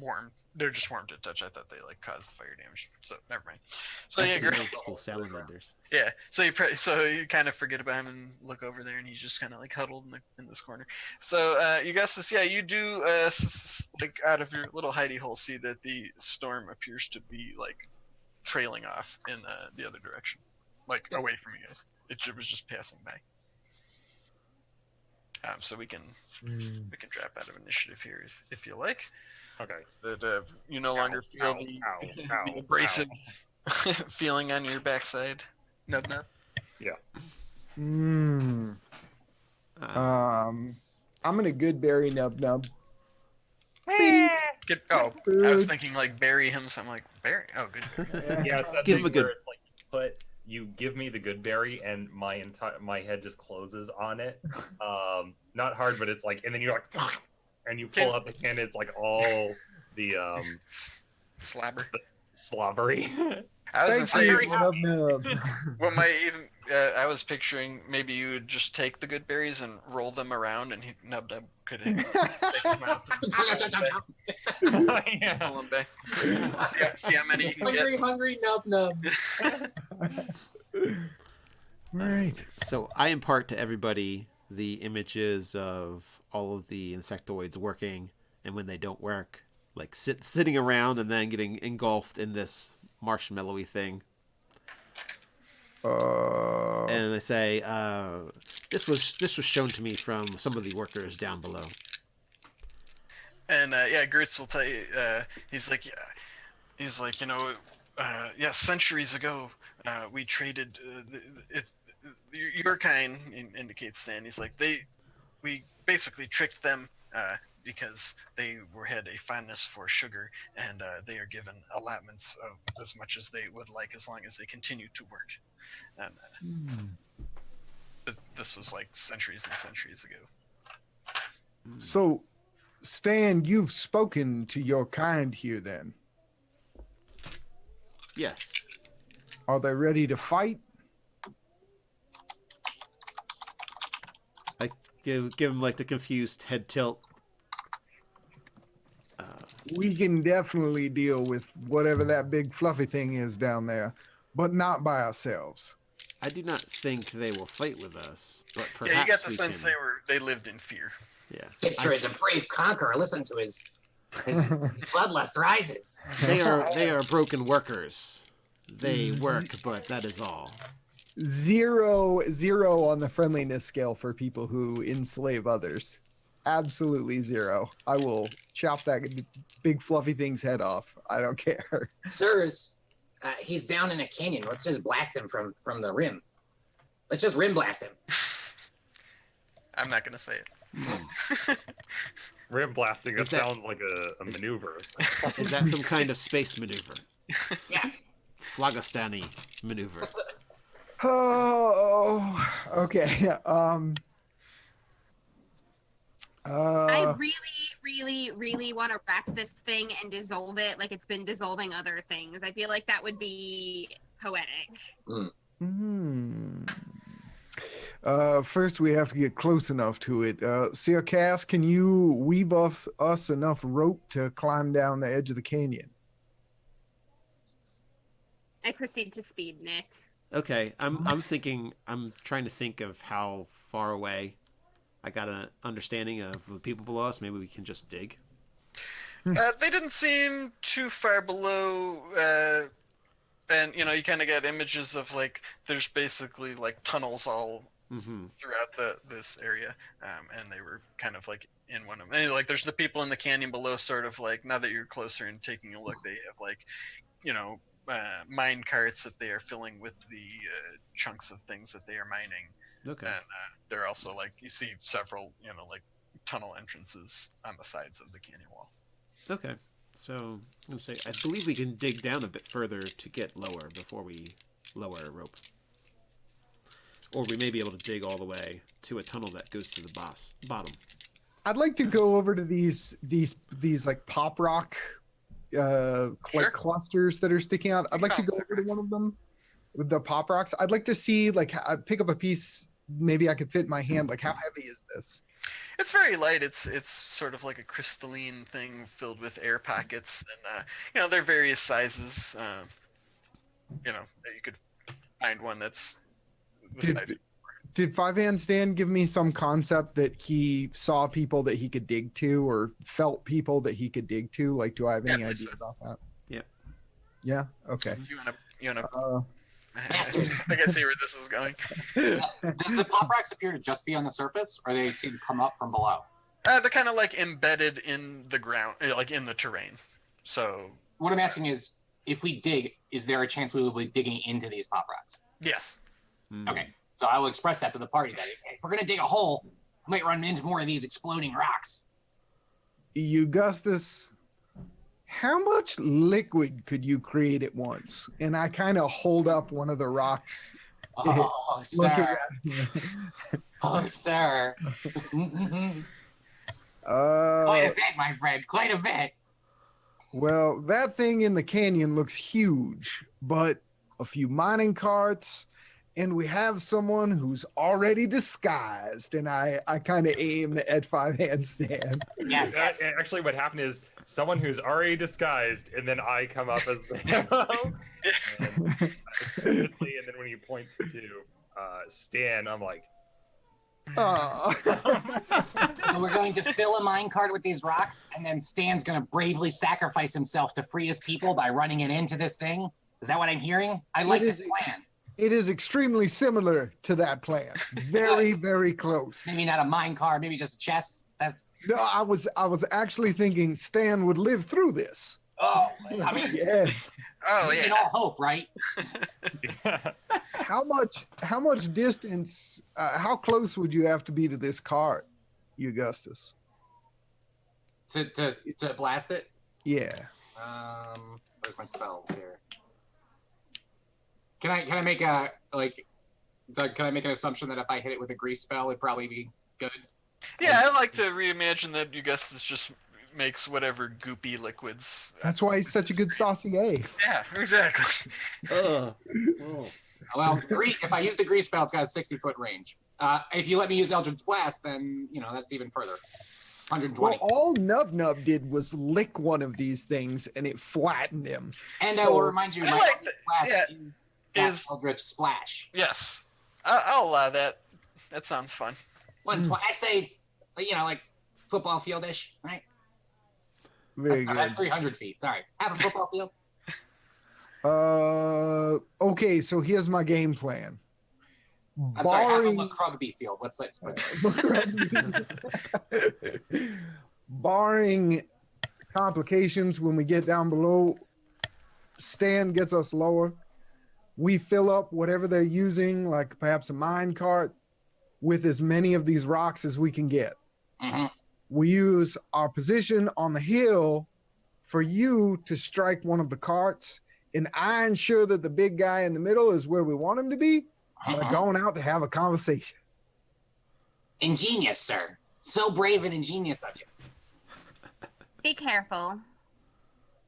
warm. They're just warm to touch. I thought they like caused the fire damage. So never mind. So That's yeah, the great. old school salamanders. Yeah. So you kind of forget about him and look over there, and he's just kind of like huddled in this corner. So you guys, yeah, you do like out of your little hidey hole see that the storm appears to be like trailing off in the other direction, like away from you guys. It was just passing by. So we can drop out of initiative here if you like. Okay. That you no longer feel the abrasive feeling on your backside. Nub nub. I'm gonna good berry Nub Nub. Get, I was thinking like bury him. So I'm like bury. Oh, good. Yeah, it's that Give thing him a good- where it's like you give me the good berry and my head just closes on it. Not hard, but it's like, and then you're like, and you pull out the can. It's like all the Slobber. slobbery. I was gonna Thank you, say Nub Nub. what might even. I was picturing maybe you would just take the good berries and roll them around, and Nub Nub could take them out and Yeah. pull them back. See how many you can get. Hungry Nub Nub. Right. So I impart to everybody the images of all of the insectoids working, and when they don't work, like sitting around and then getting engulfed in this marshmallowy thing. And they say, this was shown to me from some of the workers down below. And yeah, Gertz will tell you. He's like, centuries ago, we traded your kind. Indicates Stan. He's like we basically tricked them because they had a fondness for sugar, and they are given allotments of as much as they would like as long as they continue to work. And but this was like centuries and centuries ago. So, Stan, you've spoken to your kind here then. Yes. Are they ready to fight? I give him like the confused head tilt. We can definitely deal with whatever that big fluffy thing is down there, but not by ourselves. I do not think they will fight with us, but perhaps Yeah, you got the we sense can... they lived in fear. Yeah. Fitzer is a brave conqueror. Listen to his bloodlust rises. They are broken workers. They work, but that is all. 0 on the friendliness scale for people who enslave others. Absolutely 0. I will chop that big fluffy thing's head off. I don't care. Sirs, he's down in a canyon. Let's just blast him from the rim. Let's just rim blast him. I'm not gonna say it. Rim blasting. That Is that- sounds like a maneuver. Is that some kind of space maneuver? Yeah. Flagostani maneuver. Oh, okay. I really want to wrap this thing and dissolve it like it's been dissolving other things. I feel like that would be poetic. First, we have to get close enough to it. Sir Cass, can you weave us enough rope to climb down the edge of the canyon? I proceed to speed net. Okay, I'm trying to think of how far away. I got an understanding of the people below us. Maybe we can just dig. They didn't seem too far below, and you kind of get images of like there's basically like tunnels all throughout this area, and they were kind of like in one of them. And, like there's the people in the canyon below, sort of like now that you're closer and taking a look, they have like mine carts that they are filling with the chunks of things that they are mining. Okay. And they're also like you see several like tunnel entrances on the sides of the canyon wall. Okay. So I'm gonna say I believe we can dig down a bit further to get lower before we lower a rope, or we may be able to dig all the way to a tunnel that goes to the bottom. I'd like to go over to these like pop rock like clusters that are sticking out. I'd like to go over to one of them with the pop rocks. I'd like to see like pick up a piece. Maybe I could fit in my hand. Like, how heavy is this? It's very light. It's sort of like a crystalline thing filled with air pockets, and they're various sizes. You could find one that's. Did Five Hand Stan give me some concept that he saw people that he could dig to, or felt people that he could dig to? Like, do I have any idea about that? Yeah. Yeah. Okay. You wanna. Masters. I can see where this is going. Does the pop rocks appear to just be on the surface, or they seem to come up from below? They're kind of like embedded in the ground, like in the terrain. So. What I'm asking is, if we dig, is there a chance we will be digging into these pop rocks? Yes. Okay. So I will express that to the party that if we're gonna dig a hole, we might run into more of these exploding rocks. Augustus, how much liquid could you create at once? And I kind of hold up one of the rocks. Oh, sir. Oh, sir. Quite a bit, my friend. Quite a bit. Well, that thing in the canyon looks huge, but a few mining carts, and we have someone who's already disguised, and I kind of aim at Five Hand Stan. Yes. Actually, what happened is someone who's already disguised, and then I come up as the hero. And then when he points to Stan, I'm like, Oh. So we're going to fill a minecart with these rocks, and then Stan's going to bravely sacrifice himself to free his people by running it into this thing? Is that what I'm hearing? I like this plan. It is extremely similar to that plan. Very, very close. Maybe not a minecart, maybe just a chest. No, I was actually thinking Stan would live through this. Oh, I mean, Yes. Oh we yeah. can all hope, right? How much distance? How close would you have to be to this cart, Augustus? To blast it? Yeah. Where's my spells here? Can I make a can I make an assumption that if I hit it with a grease spell, it'd probably be good? Yeah, I like to reimagine that Augustus just makes whatever goopy liquids. That's why he's such a good saucier. Yeah, exactly. Oh. Well, if I use the grease spell, it's got a 60-foot range. If you let me use Eldritch Blast, then that's even further. 120. Well, all Nub Nub did was lick one of these things, and it flattened him. And I will remind you, I my like Eldritch Blast is Eldritch Splash. Yes, I'll allow that. That sounds fun. 120. I'd say, like football field-ish, right? Very That's good. 300 feet. Sorry, have a football field. Okay, so here's my game plan. I'm sorry, have a LaCrugby field. Let's barring complications when we get down below, Stan gets us lower. We fill up whatever they're using, like perhaps a mine cart, with as many of these rocks as we can get. Mm-hmm. We use our position on the hill for you to strike one of the carts, and I ensure that the big guy in the middle is where we want him to be. We're going out to have a conversation. Ingenious, sir. So brave and ingenious of you. Be careful.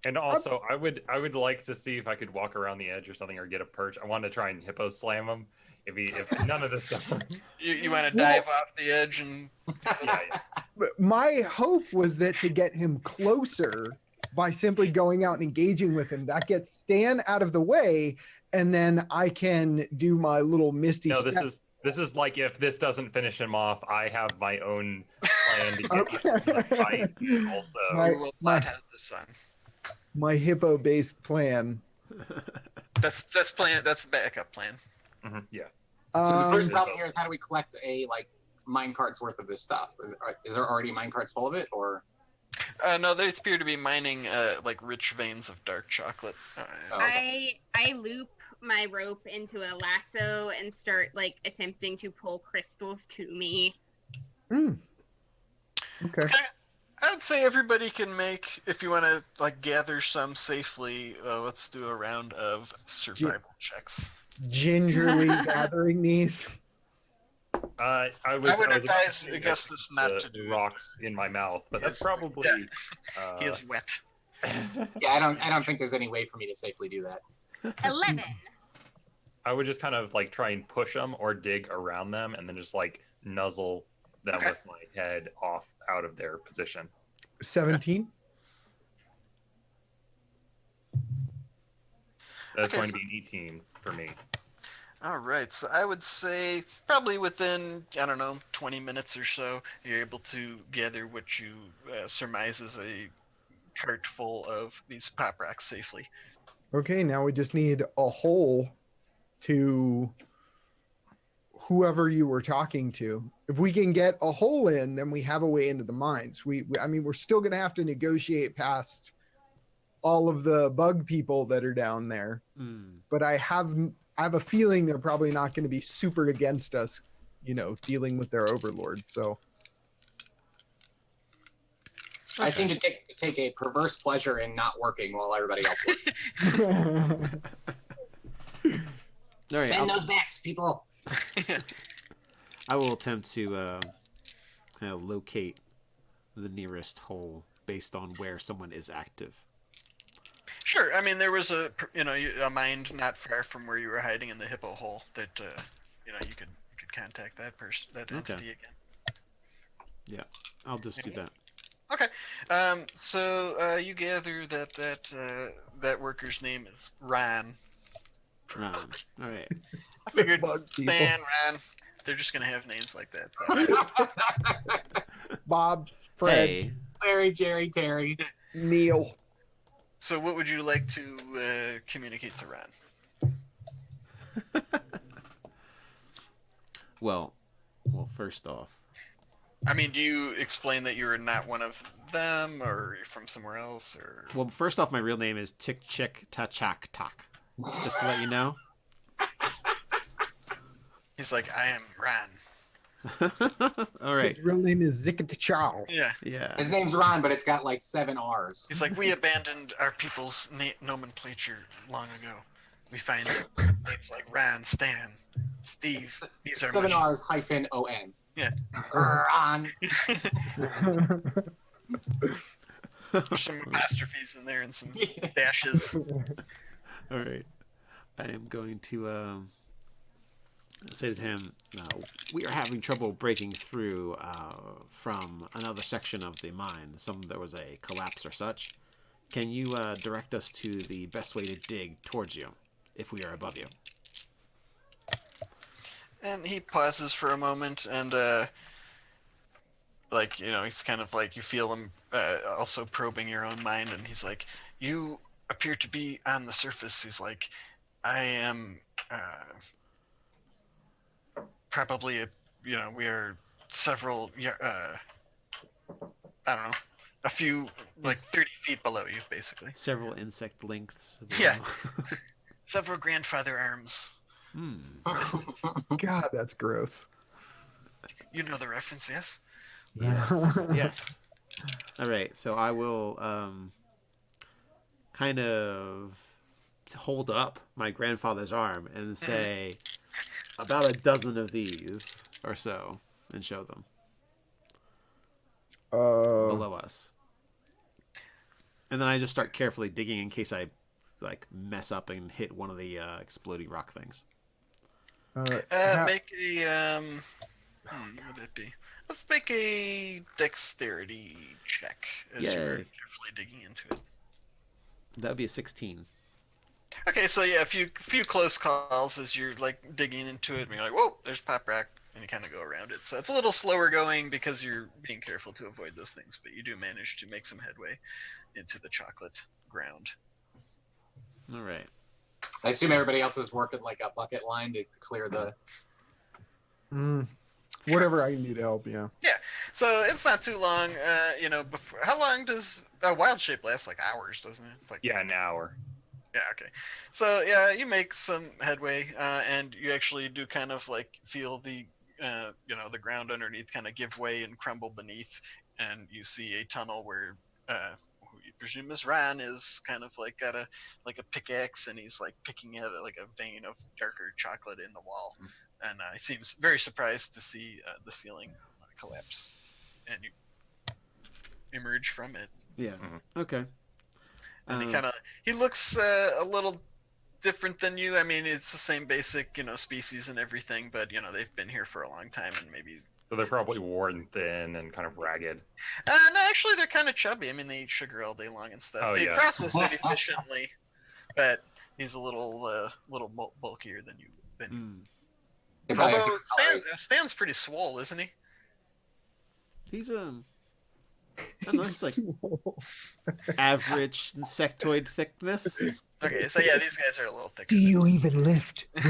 and also I would like to see if I could walk around the edge or something or get a perch. I want to try and hippo slam him If none of this stuff works. You want to dive off the edge and Yeah, But my hope was that to get him closer by simply going out and engaging with him, that gets Stan out of the way, and then I can do my little misty no, step. this is like if this doesn't finish him off, I have my own plan to get him in the fight. Also, we will not have the sun. My hippo-based plan. That's plan. That's a backup plan. yeah. So the first Um, problem here is how do we collect a mine cart's worth of this stuff? Is there already mine carts full of it, or? No, they appear to be mining like rich veins of dark chocolate. Oh, okay. I loop my rope into a lasso and start like attempting to pull crystals to me. Okay. I would say everybody can make, if you want to like gather some safely. Let's do a round of survival checks. Gingerly gathering these. I I was would about advise to say Augustus not the to do it. rocks in my mouth, but that's Yes. probably. He is wet. Yeah, I don't think there's any way for me to safely do that. 11. I would just kind of like try and push them or dig around them, and then just like nuzzle them Okay. with my head off out of their position. 17. That's Okay, going so- to be an 18 for me. All right, so I would say probably within, I don't know, 20 minutes or so, you're able to gather what you surmise is a cart full of these pop rocks safely. Okay, now we just need a hole to whoever you were talking to. If we can get a hole in, then we have a way into the mines. I mean, we're still going to have to negotiate past all of the bug people that are down there. But I have a feeling they're probably not going to be super against us, dealing with their overlord. So I seem to take a perverse pleasure in not working while everybody else works. All right, Bend those backs, people. I will attempt to kind of locate the nearest hole based on where someone is active. Sure, I mean there was a mine not far from where you were hiding in the hippo hole that you could contact that person, that entity again. Yeah, I'll just do that. Okay, so you gather that worker's name is Ron. All right. I figured Bug people. Stan, Ron, they're just gonna have names like that. So. Bob, Fred, Hey, Larry, Jerry, Terry. Neil. So what would you like to communicate to Ron? well, first off, I mean, do you explain that you're not one of them, or you're from somewhere else, or? well, first off, my real name is Tick Chick Tachak Tak. Just to let you know. He's like, I am Ron. All right. His real name is Zikatachow. Yeah. Yeah. His name's Ron, but it's got like 7 R's. He's like, we abandoned our people's nomenclature long ago. We find names like Ron, Stan, Steve. These are 7 much- R's hyphen O-N. Yeah. Ron. There's some apostrophes in there and some dashes. All right. I am going to say to him, we are having trouble breaking through from another section of the mine. There was a collapse or such. Can you direct us to the best way to dig towards you if we are above you? And he pauses for a moment and he's kind of like, you feel him also probing your own mind, and he's like, you appear to be on the surface. He's like, I am probably we are several I don't know, a few, like 30 feet below you, basically. Several insect lengths. Yeah. Several grandfather arms. God, that's gross. You know the reference, yes? Yes. Yes. All right. So I will kind of hold up my grandfather's arm and say about a dozen of these or so and show them below us. And then I just start carefully digging in case I mess up and hit one of the exploding rock things. Make a what would that be? Let's make a dexterity check as you're Yay. carefully digging into it. That would be a 16. Okay, so yeah, a few close calls as you're like digging into it, and you're like, whoa, there's pop rack, and you kind of go around it. So it's a little slower going because you're being careful to avoid those things, but you do manage to make some headway into the chocolate ground. All right. I assume everybody else is working like a bucket line to clear the. Whatever I can do to help, yeah. So it's not too long. Before, how long does wild shape last? Like hours, doesn't it? It's like Yeah, an hour. Yeah, okay. So yeah, you make some headway, and you actually do kind of like feel the the ground underneath kind of give way and crumble beneath, and you see a tunnel where who you presume is Ran is kind of like got a pickaxe, and he's like picking at like a vein of darker chocolate in the wall, and he seems very surprised to see the ceiling collapse, and you emerge from it. Yeah. Mhm. Okay. And he looks a little different than you. I mean, it's the same basic, species and everything, but they've been here for a long time, and maybe. So they're probably worn thin and kind of ragged. No, actually, they're kind of chubby. I mean, they eat sugar all day long and stuff. Oh, They yeah. process it efficiently, but he's a little bulkier than you. They probably have Although different colors. Stan's pretty swole, isn't he? He's I don't know, he's like average insectoid thickness. Okay, so yeah, these guys are a little thicker. Do you even lift? Well,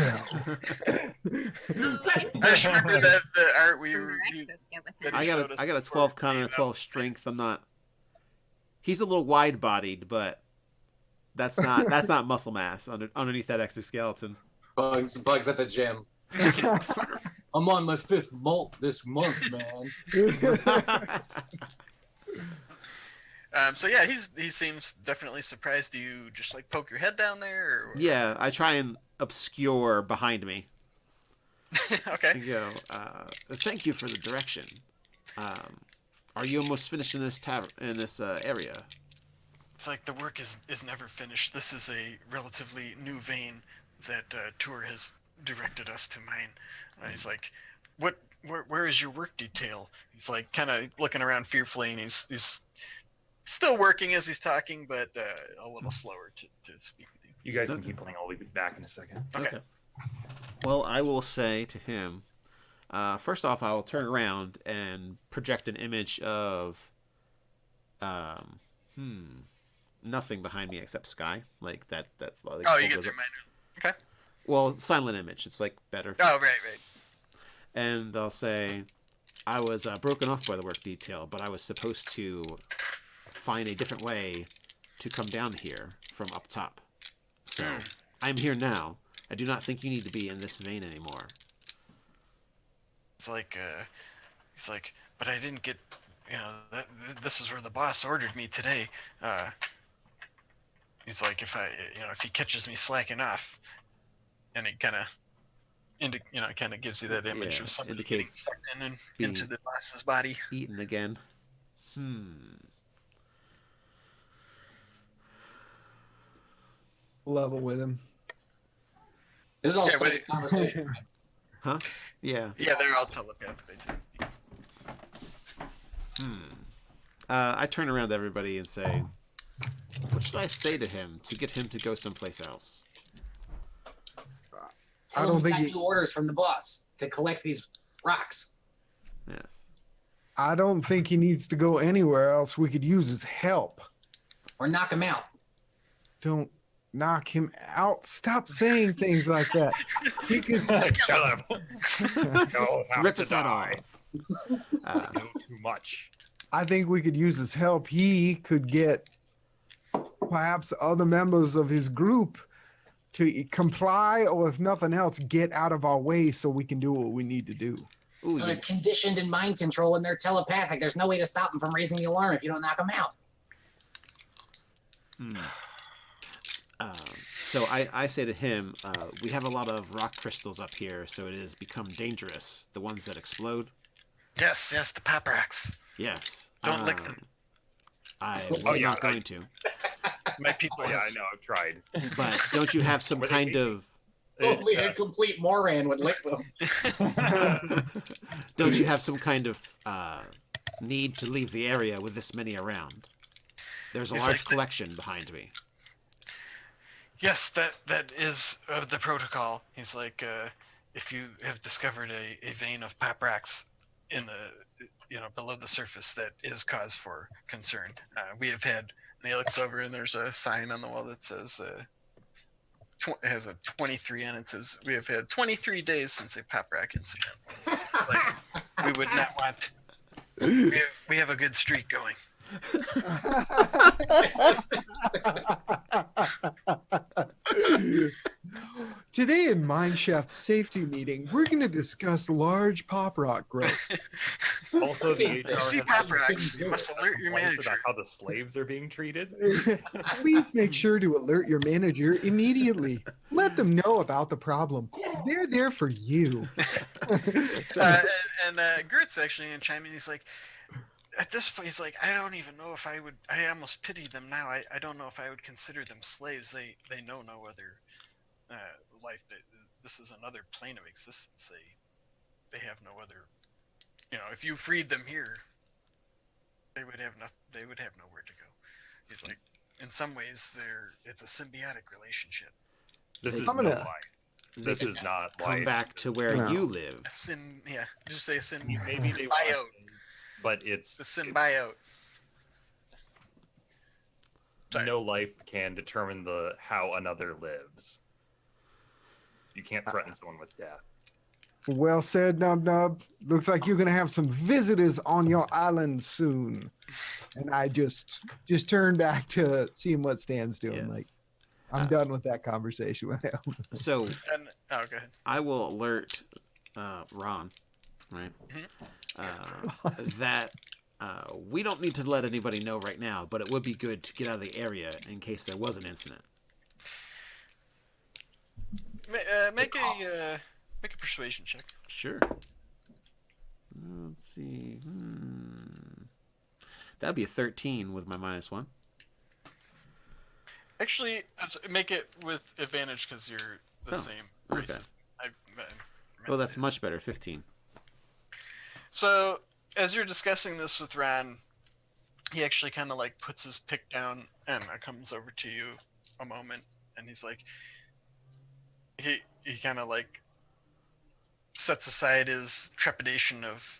I just remember that the art we that I he got showed us I got a before 12 con and a 12 strength. I'm not. He's a little wide bodied, but that's not muscle mass underneath that exoskeleton. Bugs at the gym. I'm on my 5th malt this month, man. So yeah, he seems definitely surprised. Do you just like poke your head down there? Or... Yeah, I try and obscure behind me. Okay. And go, thank you for the direction. Are you almost finished in this area? It's like the work is never finished. This is a relatively new vein that Tour has directed us to mine. He's like, where is your work detail? He's like kind of looking around fearfully, and he's still working as he's talking, but a little slower to speak with you. You guys can keep playing. I'll be back in a second. Okay. Well, I will say to him, first off, I will turn around and project an image of nothing behind me except sky. Like that's like Oh, you get your mind. Okay. Well, silent image. It's like better. Oh, right. And I'll say, I was broken off by the work detail, but I was supposed to find a different way to come down here from up top. So I'm here now. I do not think you need to be in this vein anymore. It's like, he's like, but I didn't get, this is where the boss ordered me today. He's like, if he catches me slacking off, and he kind of gives you that image of somebody getting sucked into the boss's body. Eaten again. level with him. This is all Yeah, stated conversation. Right? Huh? Yeah. Yeah, they're all telepathically too. I turn around to everybody and say, what should I say to him to get him to go someplace else? Tell I don't him we think got new orders from the boss to collect these rocks. Yes. I don't think he needs to go anywhere else. We could use his help. Or knock him out. Don't knock him out. Stop saying things like that. He could. Kill him. Just rip his head off. No, too much. I think we could use his help. He could get perhaps other members of his group to comply, or if nothing else, get out of our way so we can do what we need to do. Ooh, They're conditioned in mind control and they're telepathic. There's no way to stop them from raising the alarm if you don't knock them out. So I say to him, we have a lot of rock crystals up here, so it has become dangerous. The ones that explode. Yes, the pop racks. Yes. Don't lick them. I was yeah, not going to. My people. Oh, yeah, I know. I've tried. But don't you have some Were they kind tasty? of Only a complete moron would lick them. Don't you have some kind of need to leave the area with this many around? There's a He's large like, collection behind me. Yes, that is the protocol. He's like, if you have discovered a vein of paprax in the, below the surface, that is cause for concern. We have had, and he looks over and there's a sign on the wall that says, it has a 23 and it says, we have had 23 days since a paprax incident. Like, we would not want, we have a good streak going. Today in Mineshaft safety meeting, we're going to discuss large pop rock growth. Also, the HR See has paprax, you must alert your complaints manager. about how the slaves are being treated. Please make sure to alert your manager immediately. Let them know about the problem. They're there for you. And Gert's actually gonna chime in. He's like, at this point, he's like, I don't even know if I would. I almost pity them now. I don't know if I would consider them slaves. They know no other life. This is another plane of existence. They have no other. If you freed them here, they would have They would have nowhere to go. He's like, in some ways, it's a symbiotic relationship. This is I'm gonna- not life. This is not Come life. back to where No. you live. Just say Maybe they want, symbiote. but it's The symbiote. Sorry. no life can determine how another lives. You can't threaten someone with death. Well said, Nub Nub. Looks like you're going to have some visitors on your island soon. And I just turned back to seeing what Stan's doing. Yes. Like, I'm done with that conversation with him. So And go ahead. I will alert Ron, right, that we don't need to let anybody know right now, but it would be good to get out of the area in case there was an incident. Make a persuasion check. Sure. Let's see. That'd be a 13 with my -1. Actually, make it with advantage because you're the same race. Okay. I Well, that's much better. 15. So, as you're discussing this with Ron, he actually kind of like puts his pick down and comes over to you a moment, and he's like, he kind of like sets aside his trepidation of,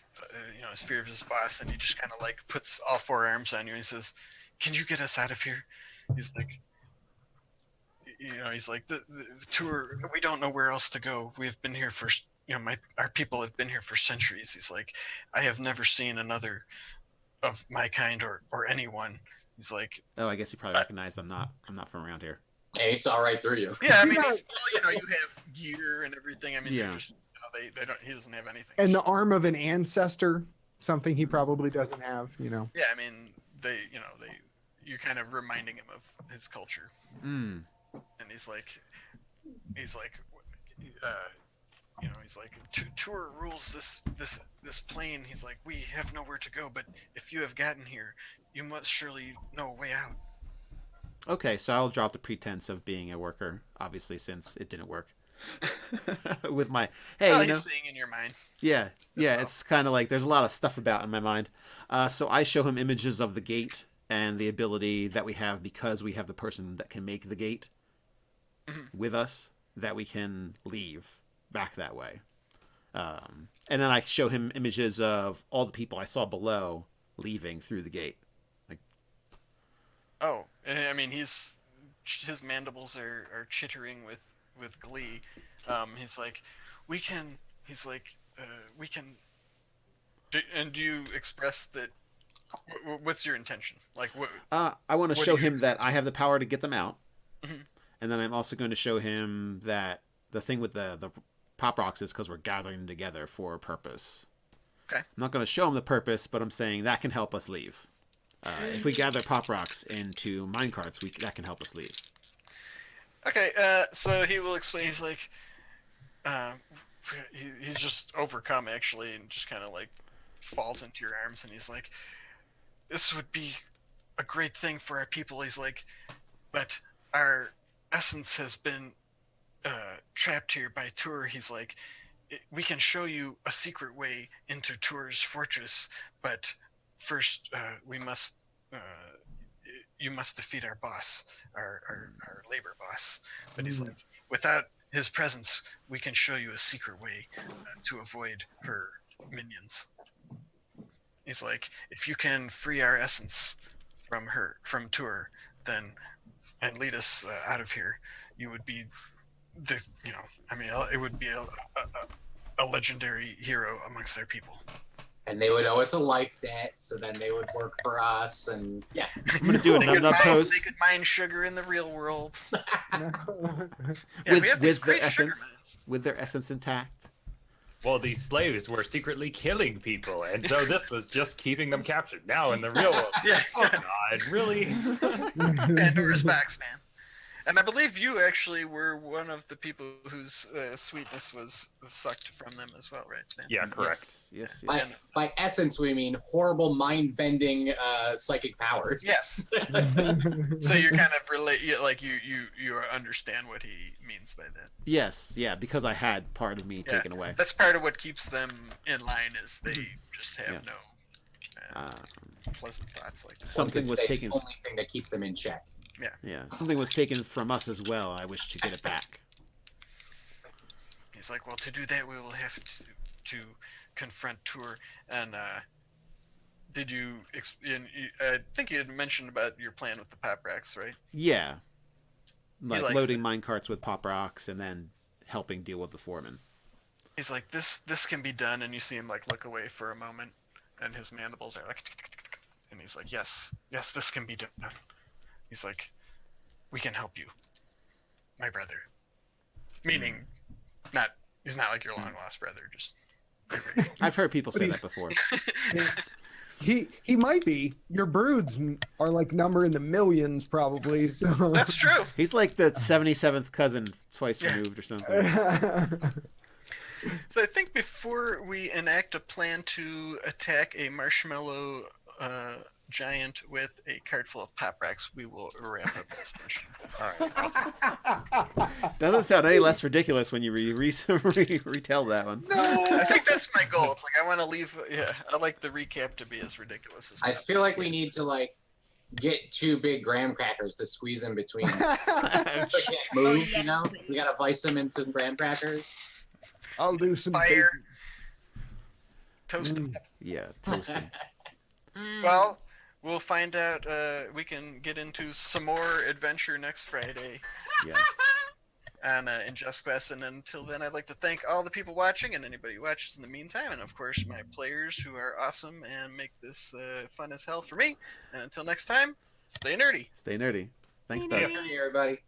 his fear of his boss, and he just kind of like puts all four arms on you, and he says, "Can you get us out of here?" He's like, the tour, we don't know where else to go. We've been here for, our people have been here for centuries. He's like, I have never seen another of my kind or anyone. He's like, Oh, I guess he probably recognized I'm not from around here. And he saw right through you. yeah, I mean, you have gear and everything. I mean, Yeah. just, they don't. He doesn't have anything. And the arm of an ancestor, something he probably doesn't have, Yeah, I mean, you're kind of reminding him of his culture. Mm. And he's like, he's like, tour rules this plane. He's like, we have nowhere to go, but if you have gotten here, you must surely know a way out. Okay, so I'll drop the pretense of being a worker, obviously, since it didn't work. With my, hey, He's seeing in your mind. Yeah, it's kind of like there's a lot of stuff about in my mind. So I show him images of the gate and the ability that we have because we have the person that can make the gate with us, that we can leave back that way. And then I show him images of all the people I saw below leaving through the gate. Like, Oh, I mean, his mandibles are chittering with glee. He's like, we can. And do you express that? What's your intention? Like, what? I want to What show do you him that express? I have the power to get them out. Mhm. And then I'm also going to show him that the thing with the pop rocks is because we're gathering them together for a purpose. Okay. I'm not going to show him the purpose, but I'm saying that can help us leave. If we gather pop rocks into minecarts, that can help us leave. Okay. So he will explain. He's like, he's just overcome actually, and just kind of like falls into your arms, and he's like, this would be a great thing for our people. He's like, but our essence has been trapped here by Tur. He's like, we can show you a secret way into Tur's fortress, but first we must. You must defeat our boss, our labor boss. But he's like, without his presence, we can show you a secret way to avoid her minions. He's like, if you can free our essence from Tur, then and lead us out of here, you would be it would be a legendary hero amongst their people. And they would owe us a life debt, so then they would work for us, and yeah. I'm gonna do a nub pose They could mine sugar in the real world. with their essence, with their essence intact. Well, these slaves were secretly killing people, and so this was just keeping them captured. Now in the real world, Yeah. oh God, really? Pandora's box, man. And I believe you actually were one of the people whose sweetness was sucked from them as well, right, Stan? Yeah, correct. Yes. By essence, we mean horrible, mind-bending psychic powers. Yes. So you're kind of you understand what he means by that. Yes, yeah, because I had part of me taken away. That's part of what keeps them in line, is they just have no pleasant thoughts like that. Something was taken. The only thing that keeps them in check. Yeah, something was taken from us as well, and I wish to get it back. He's like, well, to do that, we will have to confront Tur. And did you? I think you had mentioned about your plan with the pop racks, right? Yeah, like loading it. minecarts with pop rocks and then helping deal with the foreman. He's like, this can be done, and you see him like look away for a moment, and his mandibles are like, and he's like, yes, this can be done. He's like, we can help you, my brother. Meaning, he's not like your long lost brother. Just. I've heard people say that before. He might be. Your broods are like number in the millions, probably. So That's true. He's like the 77th cousin twice removed or something. So I think before we enact a plan to attack a marshmallow giant with a cart full of pop racks, we will wrap up this session. All right. Doesn't sound any less ridiculous when you retell that one. I think that's my goal. It's like I want to leave. Yeah, I like the recap to be as ridiculous as I possible. feel like we need to get two big graham crackers to squeeze in between. They can't move, you know. We gotta vice them into graham crackers. I'll do some Fire. bacon. Toast them. Yeah, toasted. Well, we'll find out. We can get into some more adventure next Friday Yes. on in Just Quest. And until then, I'd like to thank all the people watching and anybody who watches in the meantime. And of course, my players who are awesome and make this fun as hell for me. And until next time, stay nerdy. Stay nerdy. Thanks, Stay Doug. nerdy. Hey, everybody.